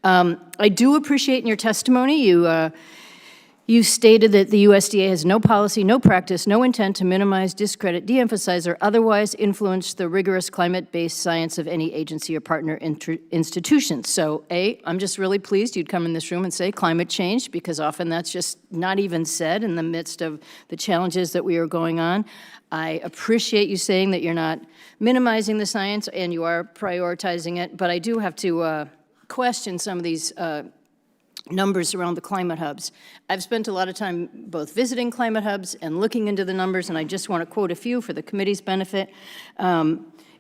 I do appreciate in your testimony, you stated that the USDA has no policy, no practice, no intent to minimize, discredit, de-emphasize, or otherwise influence the rigorous climate-based science of any agency or partner institution. So, I'm just really pleased you'd come in this room and say climate change, because often that's just not even said in the midst of the challenges that we are going on. I appreciate you saying that you're not minimizing the science and you are prioritizing it, but I do have to question some of these numbers around the climate hubs. I've spent a lot of time both visiting climate hubs and looking into the numbers, and I just want to quote a few for the committee's benefit.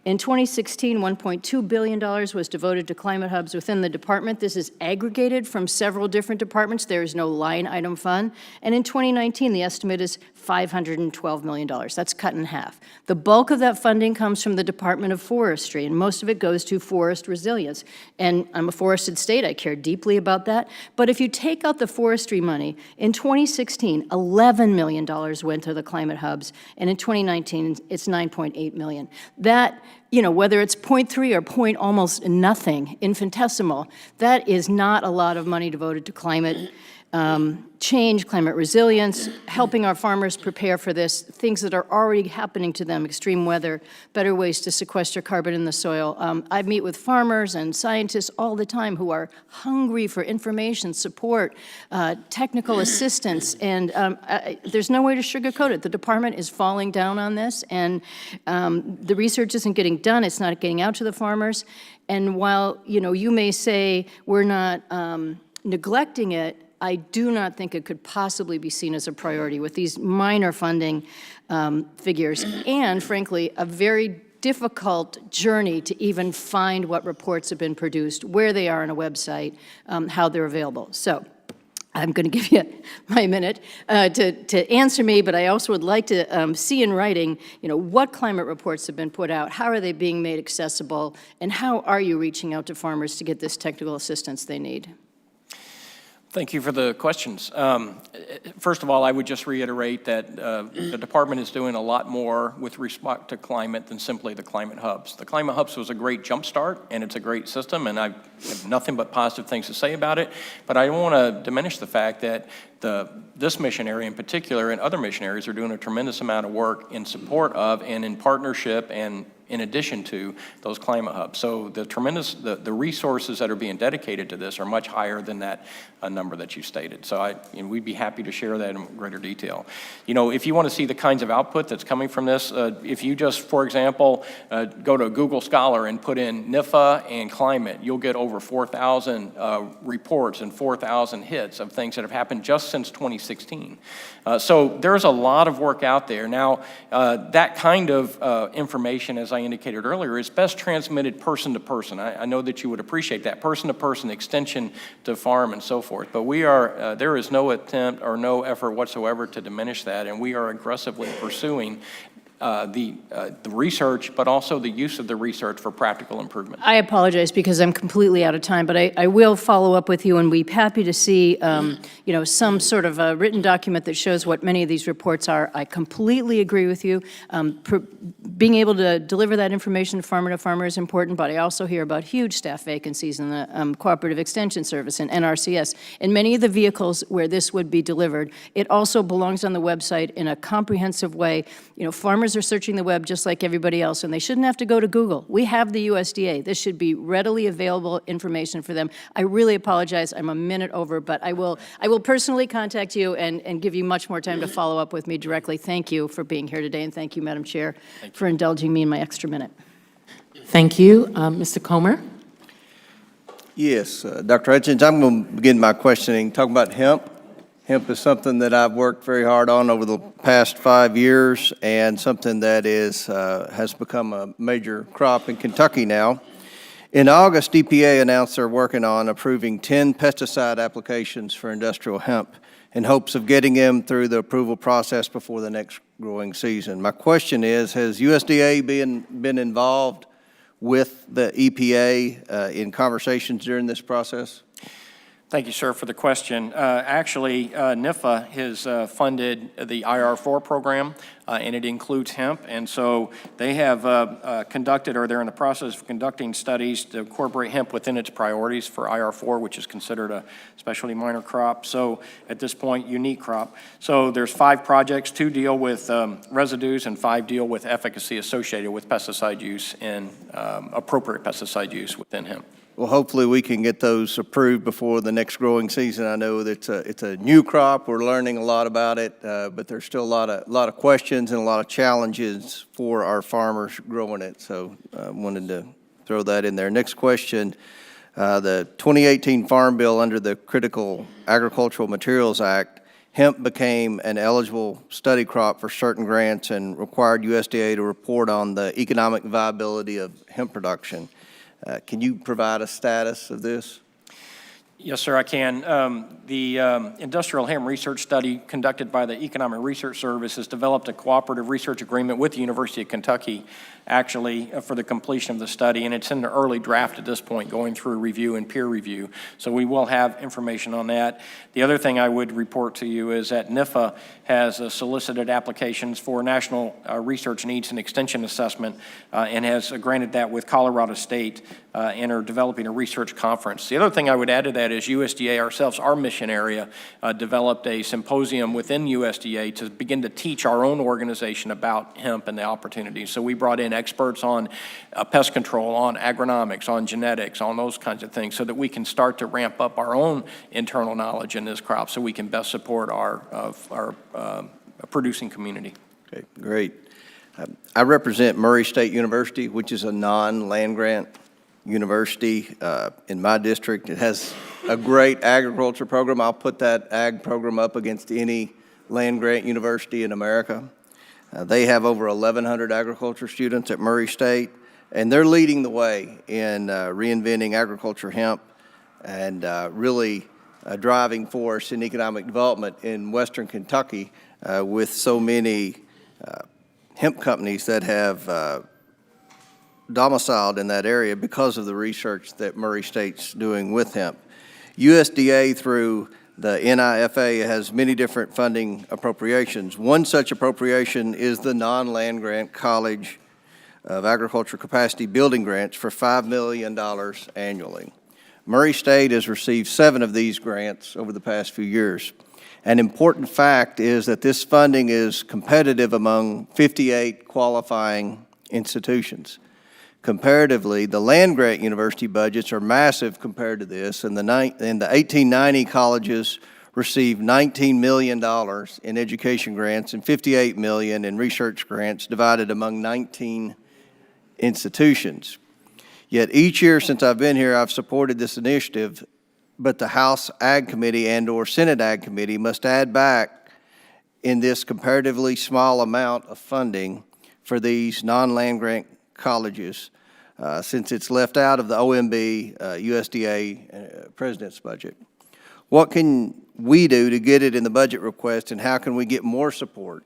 In 2016, $1.2 billion was devoted to climate hubs within the department. This is aggregated from several different departments. There is no line item fund. And in 2019, the estimate is $512 million. That's cut in half. The bulk of that funding comes from the Department of Forestry, and most of it goes to forest resilience. And I'm a forested state. I care deeply about that. But if you take out the forestry money, in 2016, $11 million went to the climate hubs, and in 2019, it's $9.8 million. That, whether it's 0.3 or point almost nothing, infinitesimal, that is not a lot of money devoted to climate. change, climate resilience, helping our farmers prepare for this, things that are already happening to them, extreme weather, better ways to sequester carbon in the soil. I meet with farmers and scientists all the time who are hungry for information, support, technical assistance, and there's no way to sugarcoat it. The department is falling down on this, and the research isn't getting done. It's not getting out to the farmers. And while, you may say we're not neglecting it, I do not think it could possibly be seen as a priority with these minor funding figures and, frankly, a very difficult journey to even find what reports have been produced, where they are on a website, how they're available. So I'm going to give you my minute to answer me, but I also would like to see in writing, what climate reports have been put out, how are they being made accessible, and how are you reaching out to farmers to get this technical assistance they need? Thank you for the questions. First of all, I would just reiterate that the department is doing a lot more with respect to climate than simply the climate hubs. The climate hubs was a great jumpstart, and it's a great system, and I have nothing but positive things to say about it. But I don't want to diminish the fact that this mission area in particular and other mission areas are doing a tremendous amount of work in support of and in partnership and in addition to those climate hubs. So the resources that are being dedicated to this are much higher than that number that you stated. So we'd be happy to share that in greater detail. If you want to see the kinds of output that's coming from this, if you just, for example, go to Google Scholar and put in Nefa and climate, you'll get over 4,000 reports and 4,000 hits of things that have happened just since 2016. So there's a lot of work out there. Now, that kind of information, as I indicated earlier, is best transmitted person to person. I know that you would appreciate that, person to person, extension to farm and so forth. But there is no attempt or no effort whatsoever to diminish that, and we are aggressively pursuing the research, but also the use of the research for practical improvement. I apologize because I'm completely out of time, but I will follow up with you and be happy to see, some sort of a written document that shows what many of these reports are. I completely agree with you. Being able to deliver that information farmer to farmer is important, but I also hear about huge staff vacancies in the Cooperative Extension Service and NRCS. In many of the vehicles where this would be delivered, it also belongs on the website in a comprehensive way. Farmers are searching the web just like everybody else, and they shouldn't have to go to Google. We have the USDA. This should be readily available information for them. I really apologize. I'm a minute over, but I will personally contact you and give you much more time to follow up with me directly. Thank you for being here today, and thank you, Madam Chair, for indulging me in my extra minute. Thank you. Mr. Comer? Yes, Dr. Hutchins, I'm going to begin my questioning talking about hemp. Hemp is something that I've worked very hard on over the past 5 years and something that has become a major crop in Kentucky now. In August, EPA announced they're working on approving 10 pesticide applications for industrial hemp in hopes of getting them through the approval process before the next growing season. My question is, has USDA been involved with the EPA in conversations during this process? Thank you, sir, for the question. Actually, Nefa has funded the IR4 program, and it includes hemp. And so they have conducted, or they're in the process of conducting studies to incorporate hemp within its priorities for IR4, which is considered a specialty minor crop. So at this point, unique crop. So there's 5 projects, 2 deal with residues and 5 deal with efficacy associated with pesticide use and appropriate pesticide use within hemp. Well, hopefully we can get those approved before the next growing season. I know that it's a new crop. We're learning a lot about it, but there's still a lot of questions and a lot of challenges for our farmers growing it. So I wanted to throw that in there. Next question, the 2018 Farm Bill under the Critical Agricultural Materials Act, hemp became an eligible study crop for certain grants and required USDA to report on the economic viability of hemp production. Can you provide a status of this? Yes, sir, I can. The Industrial Hemp Research Study conducted by the Economic Research Service has developed a cooperative research agreement with the University of Kentucky, actually, for the completion of the study, and it's in the early draft at this point, going through review and peer review. So we will have information on that. The other thing I would report to you is that Nefa has solicited applications for National Research Needs and Extension Assessment and has granted that with Colorado State and are developing a research conference. The other thing I would add to that is USDA ourselves, our mission area, developed a symposium within USDA to begin to teach our own organization about hemp and the opportunities. So we brought in experts on pest control, on agronomics, on genetics, on those kinds of things, so that we can start to ramp up our own internal knowledge in this crop so we can best support our producing community. Okay, great. I represent Murray State University, which is a non-land grant university in my district. It has a great agriculture program. I'll put that ag program up against any land grant university in America. They have over 1,100 agriculture students at Murray State, and they're leading the way in reinventing agriculture hemp and really a driving force in economic development in Western Kentucky with so many hemp companies that have domiciled in that area because of the research that Murray State's doing with hemp. USDA through the NIFA has many different funding appropriations. One such appropriation is the non-land grant College of Agriculture Capacity Building Grants for $5 million annually. Murray State has received 7 of these grants over the past few years. An important fact is that this funding is competitive among 58 qualifying institutions. Comparatively, the land-grant university budgets are massive compared to this, and the 1890 colleges received $19 million in education grants and $58 million in research grants divided among 19 institutions. Yet each year since I've been here, I've supported this initiative, but the House Ag Committee and/or Senate Ag Committee must add back in this comparatively small amount of funding for these non-land grant colleges since it's left out of the OMB USDA President's budget. What can we do to get it in the budget request, and how can we get more support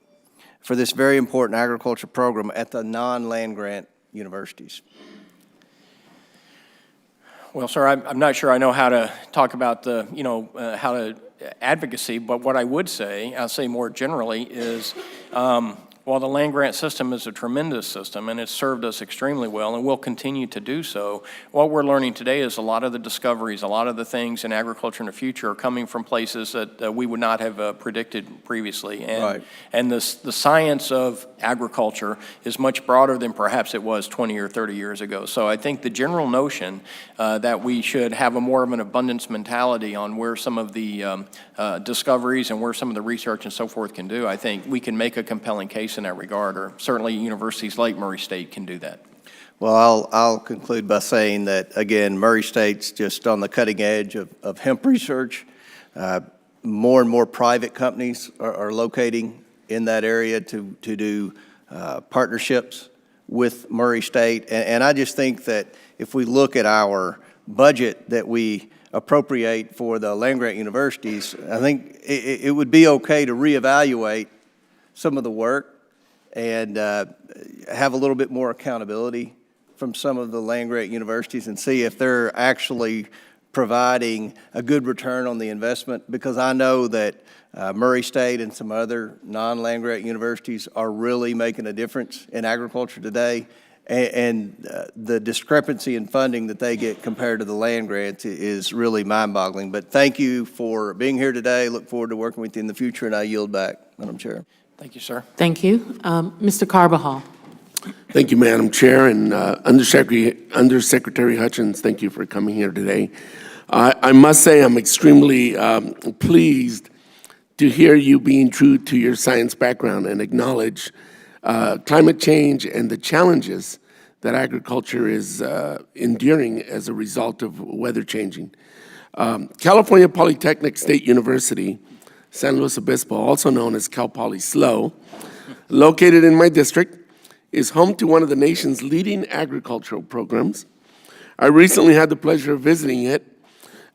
for this very important agriculture program at the non-land grant universities? Well, sir, I'm not sure I know how to talk about the, how to advocacy, but what I would say, I'll say more generally, is while the land grant system is a tremendous system and it's served us extremely well and will continue to do so, what we're learning today is a lot of the discoveries, a lot of the things in agriculture in the future are coming from places that we would not have predicted previously. And, right. And the science of agriculture is much broader than perhaps it was 20 or 30 years ago. So I think the general notion that we should have a more of an abundance mentality on where some of the discoveries and where some of the research and so forth can do, I think we can make a compelling case in that regard, or certainly universities like Murray State can do that. Well, I'll conclude by saying that, again, Murray State's just on the cutting edge of hemp research. More and more private companies are locating in that area to do partnerships with Murray State. And I just think that if we look at our budget that we appropriate for the land-grant universities, I think it would be okay to reevaluate some of the work and have a little bit more accountability from some of the land-grant universities and see if they're actually providing a good return on the investment, because I know that Murray State and some other non-land-grant universities are really making a difference in agriculture today, and the discrepancy in funding that they get compared to the land grants is really mind-boggling. But thank you for being here today. Look forward to working with you in the future, and I yield back, Madam Chair. Thank you, sir. Thank you. Mr. Carbajal. Thank you, Madam Chair, and Undersecretary Hutchins, thank you for coming here today. I must say I'm extremely pleased to hear you being true to your science background and acknowledge climate change and the challenges that agriculture is enduring as a result of weather changing. California Polytechnic State University, San Luis Obispo, also known as Cal Poly SLO, located in my district, is home to one of the nation's leading agricultural programs. I recently had the pleasure of visiting it,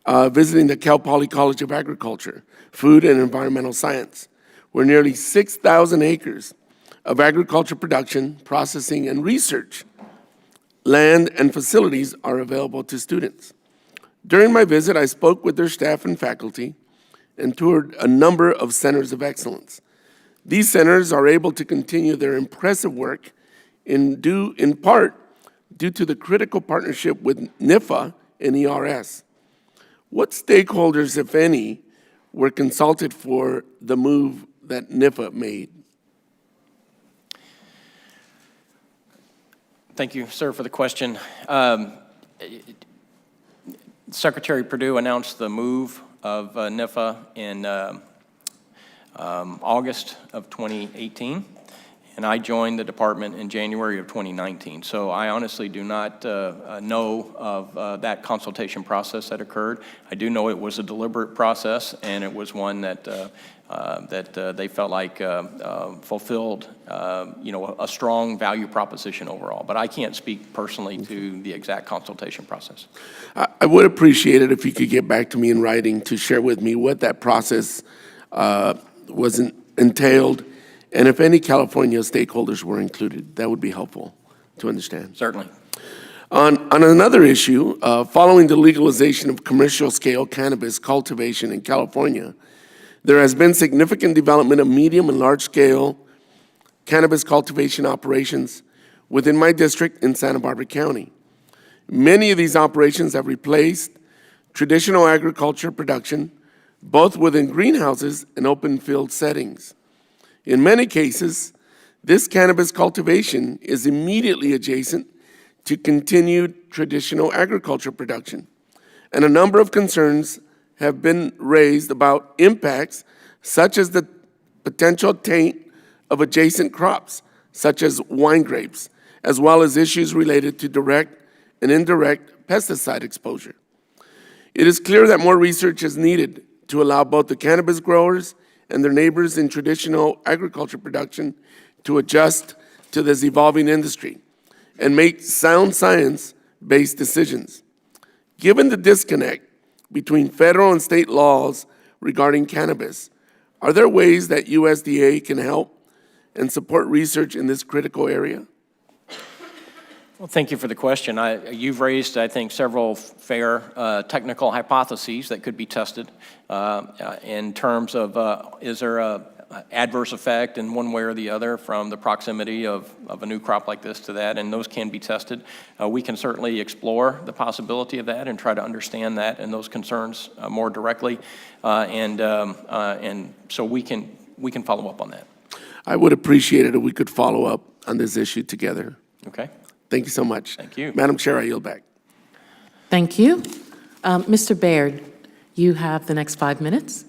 visiting the Cal Poly College of Agriculture, Food and Environmental Science, where nearly 6,000 acres of agriculture production, processing, and research land and facilities are available to students. During my visit, I spoke with their staff and faculty and toured a number of centers of excellence. These centers are able to continue their impressive work due in part due to the critical partnership with Nefa and ERS. What stakeholders, if any, were consulted for the move that Nefa made? Thank you, sir, for the question. Secretary Perdue announced the move of Nefa in August of 2018, and I joined the department in January of 2019. So I honestly do not know of that consultation process that occurred. I do know it was a deliberate process, and it was one that they felt like fulfilled, a strong value proposition overall. But I can't speak personally to the exact consultation process. I would appreciate it if you could get back to me in writing to share with me what that process was entailed, and if any California stakeholders were included. That would be helpful to understand. Certainly. On another issue, following the legalization of commercial-scale cannabis cultivation in California, there has been significant development of medium and large-scale cannabis cultivation operations within my district in Santa Barbara County. Many of these operations have replaced traditional agriculture production, both within greenhouses and open field settings. In many cases, this cannabis cultivation is immediately adjacent to continued traditional agriculture production, and a number of concerns have been raised about impacts such as the potential taint of adjacent crops, such as wine grapes, as well as issues related to direct and indirect pesticide exposure. It is clear that more research is needed to allow both the cannabis growers and their neighbors in traditional agriculture production to adjust to this evolving industry and make sound science-based decisions. Given the disconnect between federal and state laws regarding cannabis, are there ways that USDA can help and support research in this critical area? Well, thank you for the question. You've raised, I think, several fair technical hypotheses that could be tested in terms of is there a adverse effect in one way or the other from the proximity of a new crop like this to that, and those can be tested. We can certainly explore the possibility of that and try to understand that and those concerns more directly, and so we can follow up on that. I would appreciate it if we could follow up on this issue together. Okay. Thank you so much. Thank you. Madam Chair, I yield back. Thank you. Mr. Baird, you have the next 5 minutes.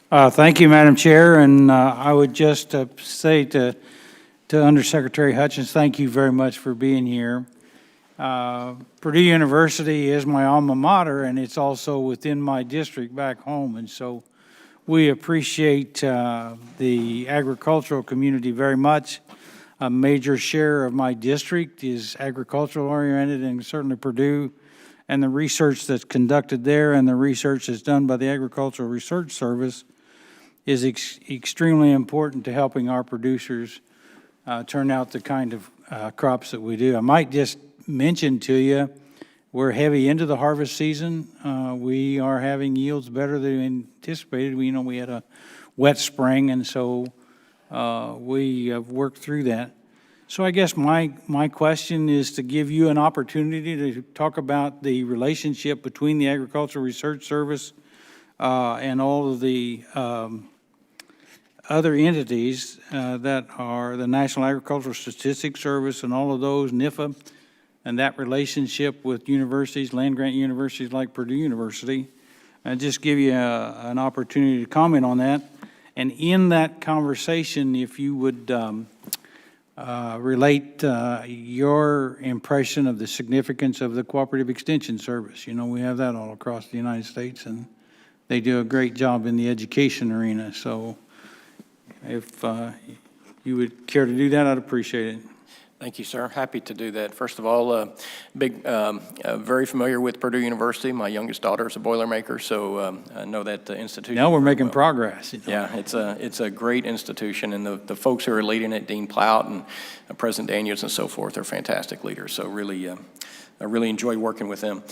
Thank you, Madam Chair, and I would just say to Undersecretary Hutchins, thank you very much for being here. Purdue University is my alma mater, and it's also within my district back home, and so we appreciate the agricultural community very much. A major share of my district is agricultural oriented, and certainly Purdue and the research that's conducted there and the research that's done by the Agricultural Research Service is extremely important to helping our producers turn out the kind of crops that we do. I might just mention to you, we're heavy into the harvest season. We are having yields better than anticipated. We had a wet spring, and so we have worked through that. So I guess my question is to give you an opportunity to talk about the relationship between the Agricultural Research Service and all of the other entities that are the National Agricultural Statistics Service and all of those, Nefa, and that relationship with universities, land-grant universities like Purdue University. And just give you an opportunity to comment on that. And in that conversation, if you would relate your impression of the significance of the Cooperative Extension Service. We have that all across the United States, and they do a great job in the education arena. So if you would care to do that, I'd appreciate it. Thank you, sir. Happy to do that. First of all, very familiar with Purdue University. My youngest daughter is a Boilermaker, so I know that institution. Now we're making progress. Yeah, it's a great institution, and the folks who are leading it, Dean Plout and President Daniels and so forth, are fantastic leaders. So really, I really enjoy working with them.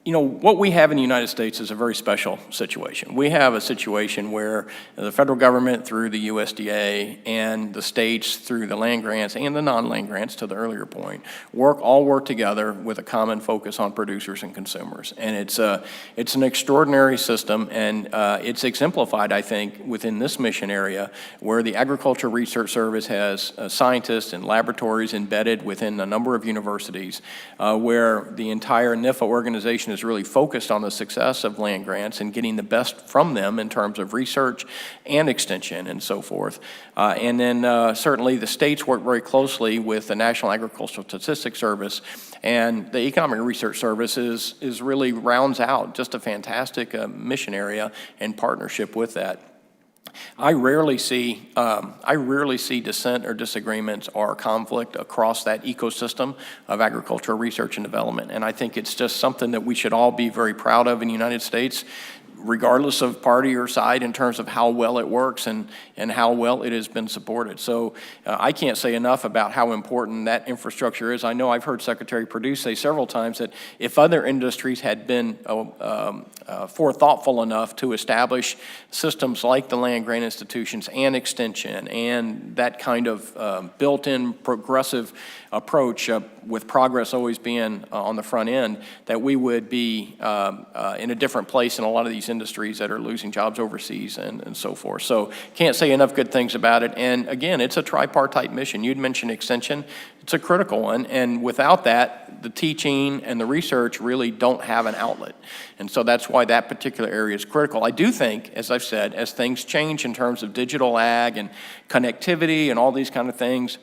You know, what we have in the United States is a very special situation. We have a situation where the federal government through the USDA and the states through the land grants and the non-land grants, to the earlier point, all work together with a common focus on producers and consumers. And it's an extraordinary system, and it's exemplified, I think, within this mission area where the Agriculture Research Service has scientists and laboratories embedded within a number of universities, where the entire Nefa organization is really focused on the success of land grants and getting the best from them in terms of research and extension and so forth. And then certainly the states work very closely with the National Agricultural Statistics Service, and the Economic Research Service is really rounds out just a fantastic mission area in partnership with that. I rarely see dissent or disagreements or conflict across that ecosystem of agricultural research and development. And I think it's just something that we should all be very proud of in the United States, regardless of party or side, in terms of how well it works and how well it has been supported. So I can't say enough about how important that infrastructure is. I know I've heard Secretary Perdue say several times that if other industries had been forethoughtful enough to establish systems like the land grant institutions and extension and that kind of built-in progressive approach, with progress always being on the front end, that we would be in a different place in a lot of these industries that are losing jobs overseas and so forth. So can't say enough good things about it. And again, it's a tripartite mission. You'd mentioned extension. It's a critical one. And without that, the teaching and the research really don't have an outlet. And so that's why that particular area is critical. I do think, as I've said, as things change in terms of digital ag and connectivity and all these kind of things,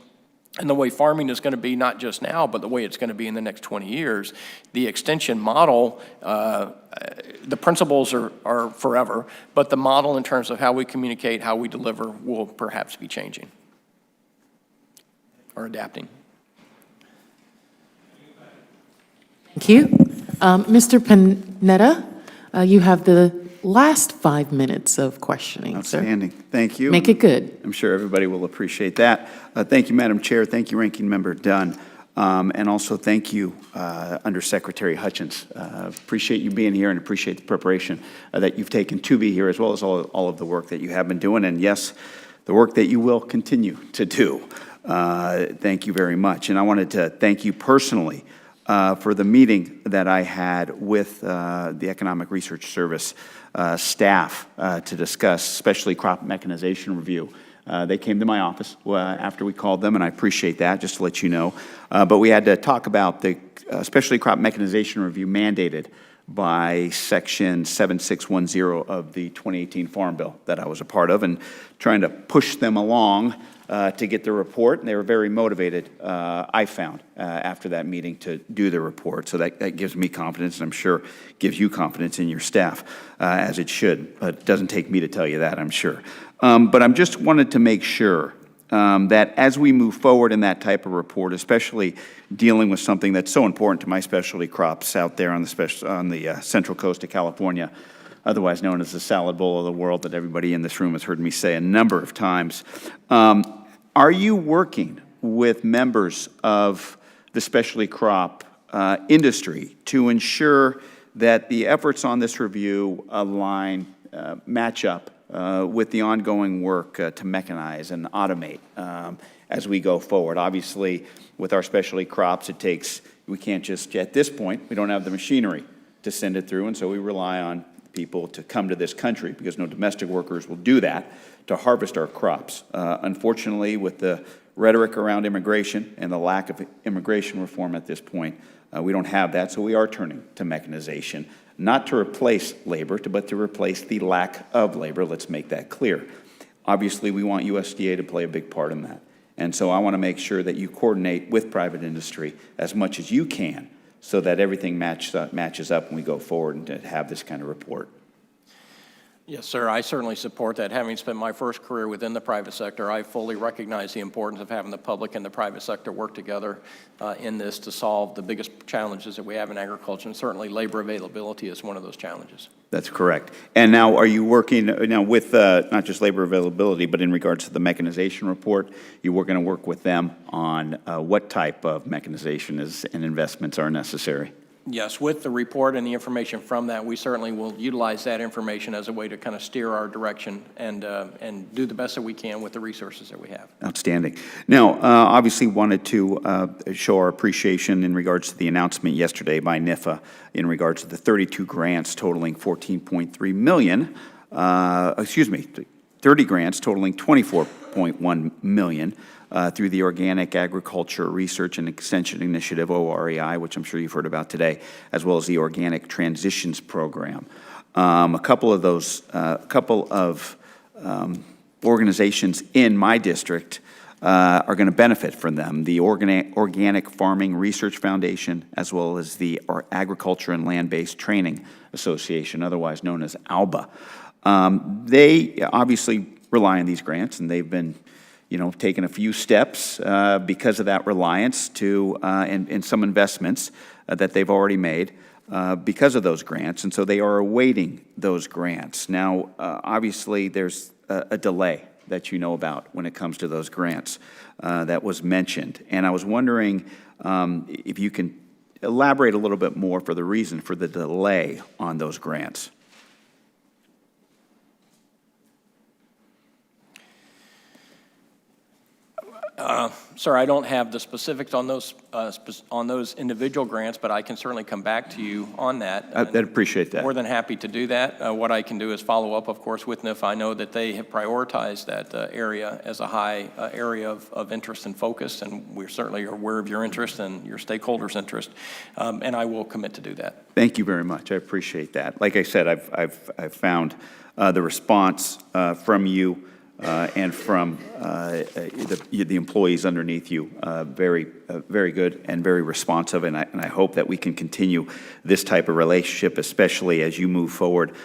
and the way farming is going to be not just now, but the way it's going to be in the next 20 years, the extension model, the principles are forever, but the model in terms of how we communicate, how we deliver, will perhaps be changing or adapting. Thank you. Mr. Panetta, you have the last 5 minutes of questioning, sir. Outstanding. Thank you. Make it good. I'm sure everybody will appreciate that. Thank you, Madam Chair. Thank you, Ranking Member Dunn. And also thank you, Undersecretary Hutchins. Appreciate you being here and appreciate the preparation that you've taken to be here, as well as all of the work that you have been doing. And yes, the work that you will continue to do. Thank you very much. And I wanted to thank you personally for the meeting that I had with the Economic Research Service staff to discuss specialty crop mechanization review. They came to my office after we called them, and I appreciate that, just to let you know. But we had to talk about the specialty crop mechanization review mandated by Section 7610 of the 2018 Farm Bill that I was a part of, and trying to push them along to get the report, and they were very motivated, I found, after that meeting to do the report. So that gives me confidence, and I'm sure gives you confidence in your staff, as it should. But it doesn't take me to tell you that, I'm sure. But I'm just wanted to make sure that as we move forward in that type of report, especially dealing with something that's so important to my specialty crops out there on the central coast of California, otherwise known as the salad bowl of the world, that everybody in this room has heard me say a number of times. Are you working with members of the specialty crop industry to ensure that the efforts on this review match up with the ongoing work to mechanize and automate as we go forward? Obviously, with our specialty crops, we can't just, at this point, we don't have the machinery to send it through, and so we rely on people to come to this country, because no domestic workers will do that, to harvest our crops. Unfortunately, with the rhetoric around immigration and the lack of immigration reform at this point, we don't have that, so we are turning to mechanization, not to replace labor, but to replace the lack of labor. Let's make that clear. Obviously, we want USDA to play a big part in that, and so I want to make sure that you coordinate with private industry as much as you can, so that everything matches up when we go forward and to have this kind of report. Yes, sir. I certainly support that. Having spent my first career within the private sector, I fully recognize the importance of having the public and the private sector work together in this to solve the biggest challenges that we have in agriculture, and certainly labor availability is one of those challenges. That's correct. And now, are you working now with not just labor availability, but in regards to the mechanization report, you were going to work with them on what type of mechanization and investments are necessary? Yes, with the report and the information from that, we certainly will utilize that information as a way to kind of steer our direction and do the best that we can with the resources that we have. Outstanding. Now, obviously wanted to show our appreciation in regards to the announcement yesterday by Nefa in regards to the 32 grants totaling $14.3 million, 30 grants totaling $24.1 million through the Organic Agriculture Research and Extension Initiative, OREI, which I'm sure you've heard about today, as well as the Organic Transitions Program. A couple of organizations in my district are going to benefit from them. The Organic Farming Research Foundation, as well as the Agriculture and Land-Based Training Association, otherwise known as ALBA. They obviously rely on these grants, and they've been taken a few steps because of that reliance to and some investments that they've already made because of those grants, and so they are awaiting those grants. Now, obviously, there's a delay that you know about when it comes to those grants that was mentioned, and I was wondering if you can elaborate a little bit more for the reason for the delay on those grants. Sir, I don't have the specifics on those individual grants, but I can certainly come back to you on that. I'd appreciate that. More than happy to do that. What I can do is follow up, of course, with Nefa. I know that they have prioritized that area as a high area of interest and focus, and we certainly are aware of your interest and your stakeholders' interest, and I will commit to do that. Thank you very much. I appreciate that. Like I said, I've found the response from you and from the employees underneath you very good and very responsive, and I hope that we can continue this type of relationship, especially as you move forward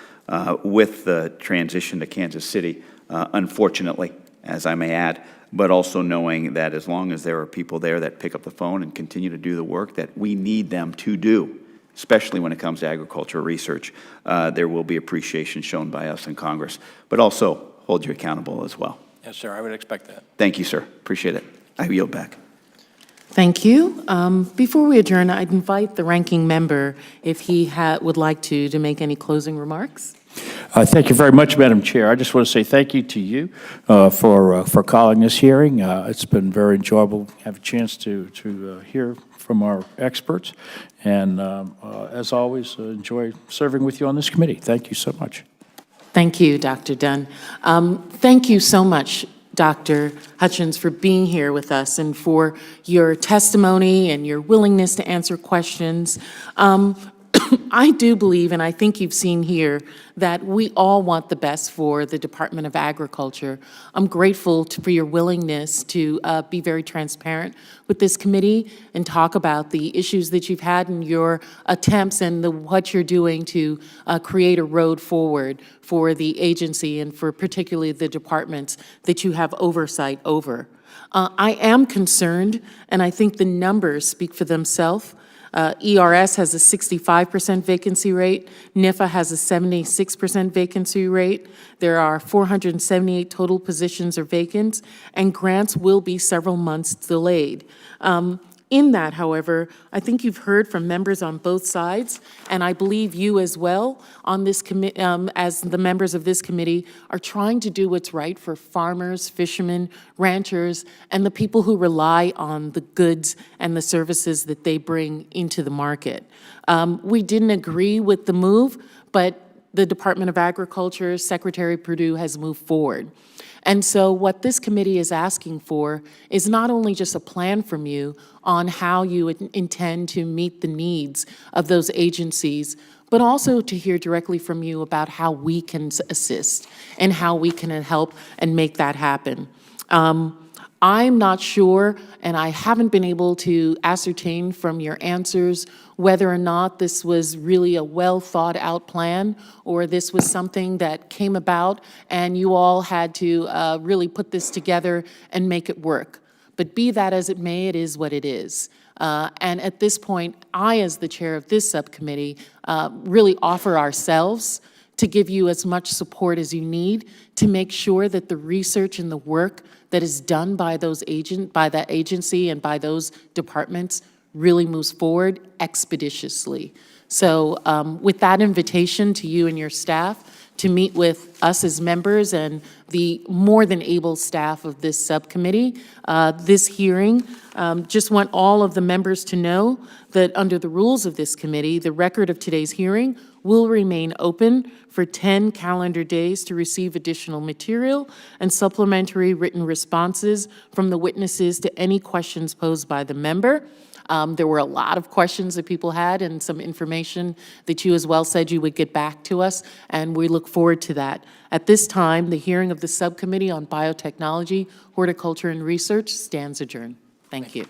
with the transition to Kansas City, unfortunately, as I may add, but also knowing that as long as there are people there that pick up the phone and continue to do the work that we need them to do, especially when it comes to agriculture research, there will be appreciation shown by us in Congress, but also hold you accountable as well. Yes, sir, I would expect that. Thank you, sir. Appreciate it. I yield back. Thank you. Before we adjourn, I'd invite the ranking member, if he would like to make any closing remarks. Thank you very much, Madam Chair. I just want to say thank you to you for calling this hearing. It's been very enjoyable to have a chance to hear from our experts, and as always, enjoy serving with you on this committee. Thank you so much. Thank you, Dr. Dunn. Thank you so much, Dr. Hutchins, for being here with us and for your testimony and your willingness to answer questions. I do believe, and I think you've seen here, that we all want the best for the Department of Agriculture. I'm grateful for your willingness to be very transparent with this committee and talk about the issues that you've had and your attempts and what you're doing to create a road forward for the agency and for particularly the departments that you have oversight over. I am concerned, and I think the numbers speak for themselves. ERS has a 65% vacancy rate. Nefa has a 76% vacancy rate. There are 478 total positions are vacant, and grants will be several months delayed. In that, however, I think you've heard from members on both sides, and I believe you as well on this as the members of this committee are trying to do what's right for farmers, fishermen, ranchers, and the people who rely on the goods and the services that they bring into the market. We didn't agree with the move, but the Department of Agriculture, Secretary Perdue has moved forward. And so what this committee is asking for is not only just a plan from you on how you intend to meet the needs of those agencies, but also to hear directly from you about how we can assist and how we can help and make that happen. I'm not sure, and I haven't been able to ascertain from your answers whether or not this was really a well-thought-out plan or this was something that came about and you all had to really put this together and make it work. But be that as it may, it is what it is. And at this point, I, as the chair of this subcommittee, really offer ourselves to give you as much support as you need to make sure that the research and the work that is done by that agency and by those departments really moves forward expeditiously. So with that invitation to you and your staff to meet with us as members and the more than able staff of this subcommittee, this hearing, just want all of the members to know that under the rules of this committee, the record of today's hearing will remain open for 10 calendar days to receive additional material and supplementary written responses from the witnesses to any questions posed by the member. There were a lot of questions that people had and some information that you as well said you would get back to us, and we look forward to that. At this time, the hearing of the Subcommittee on Biotechnology, Horticulture, and Research stands adjourned. Thank you.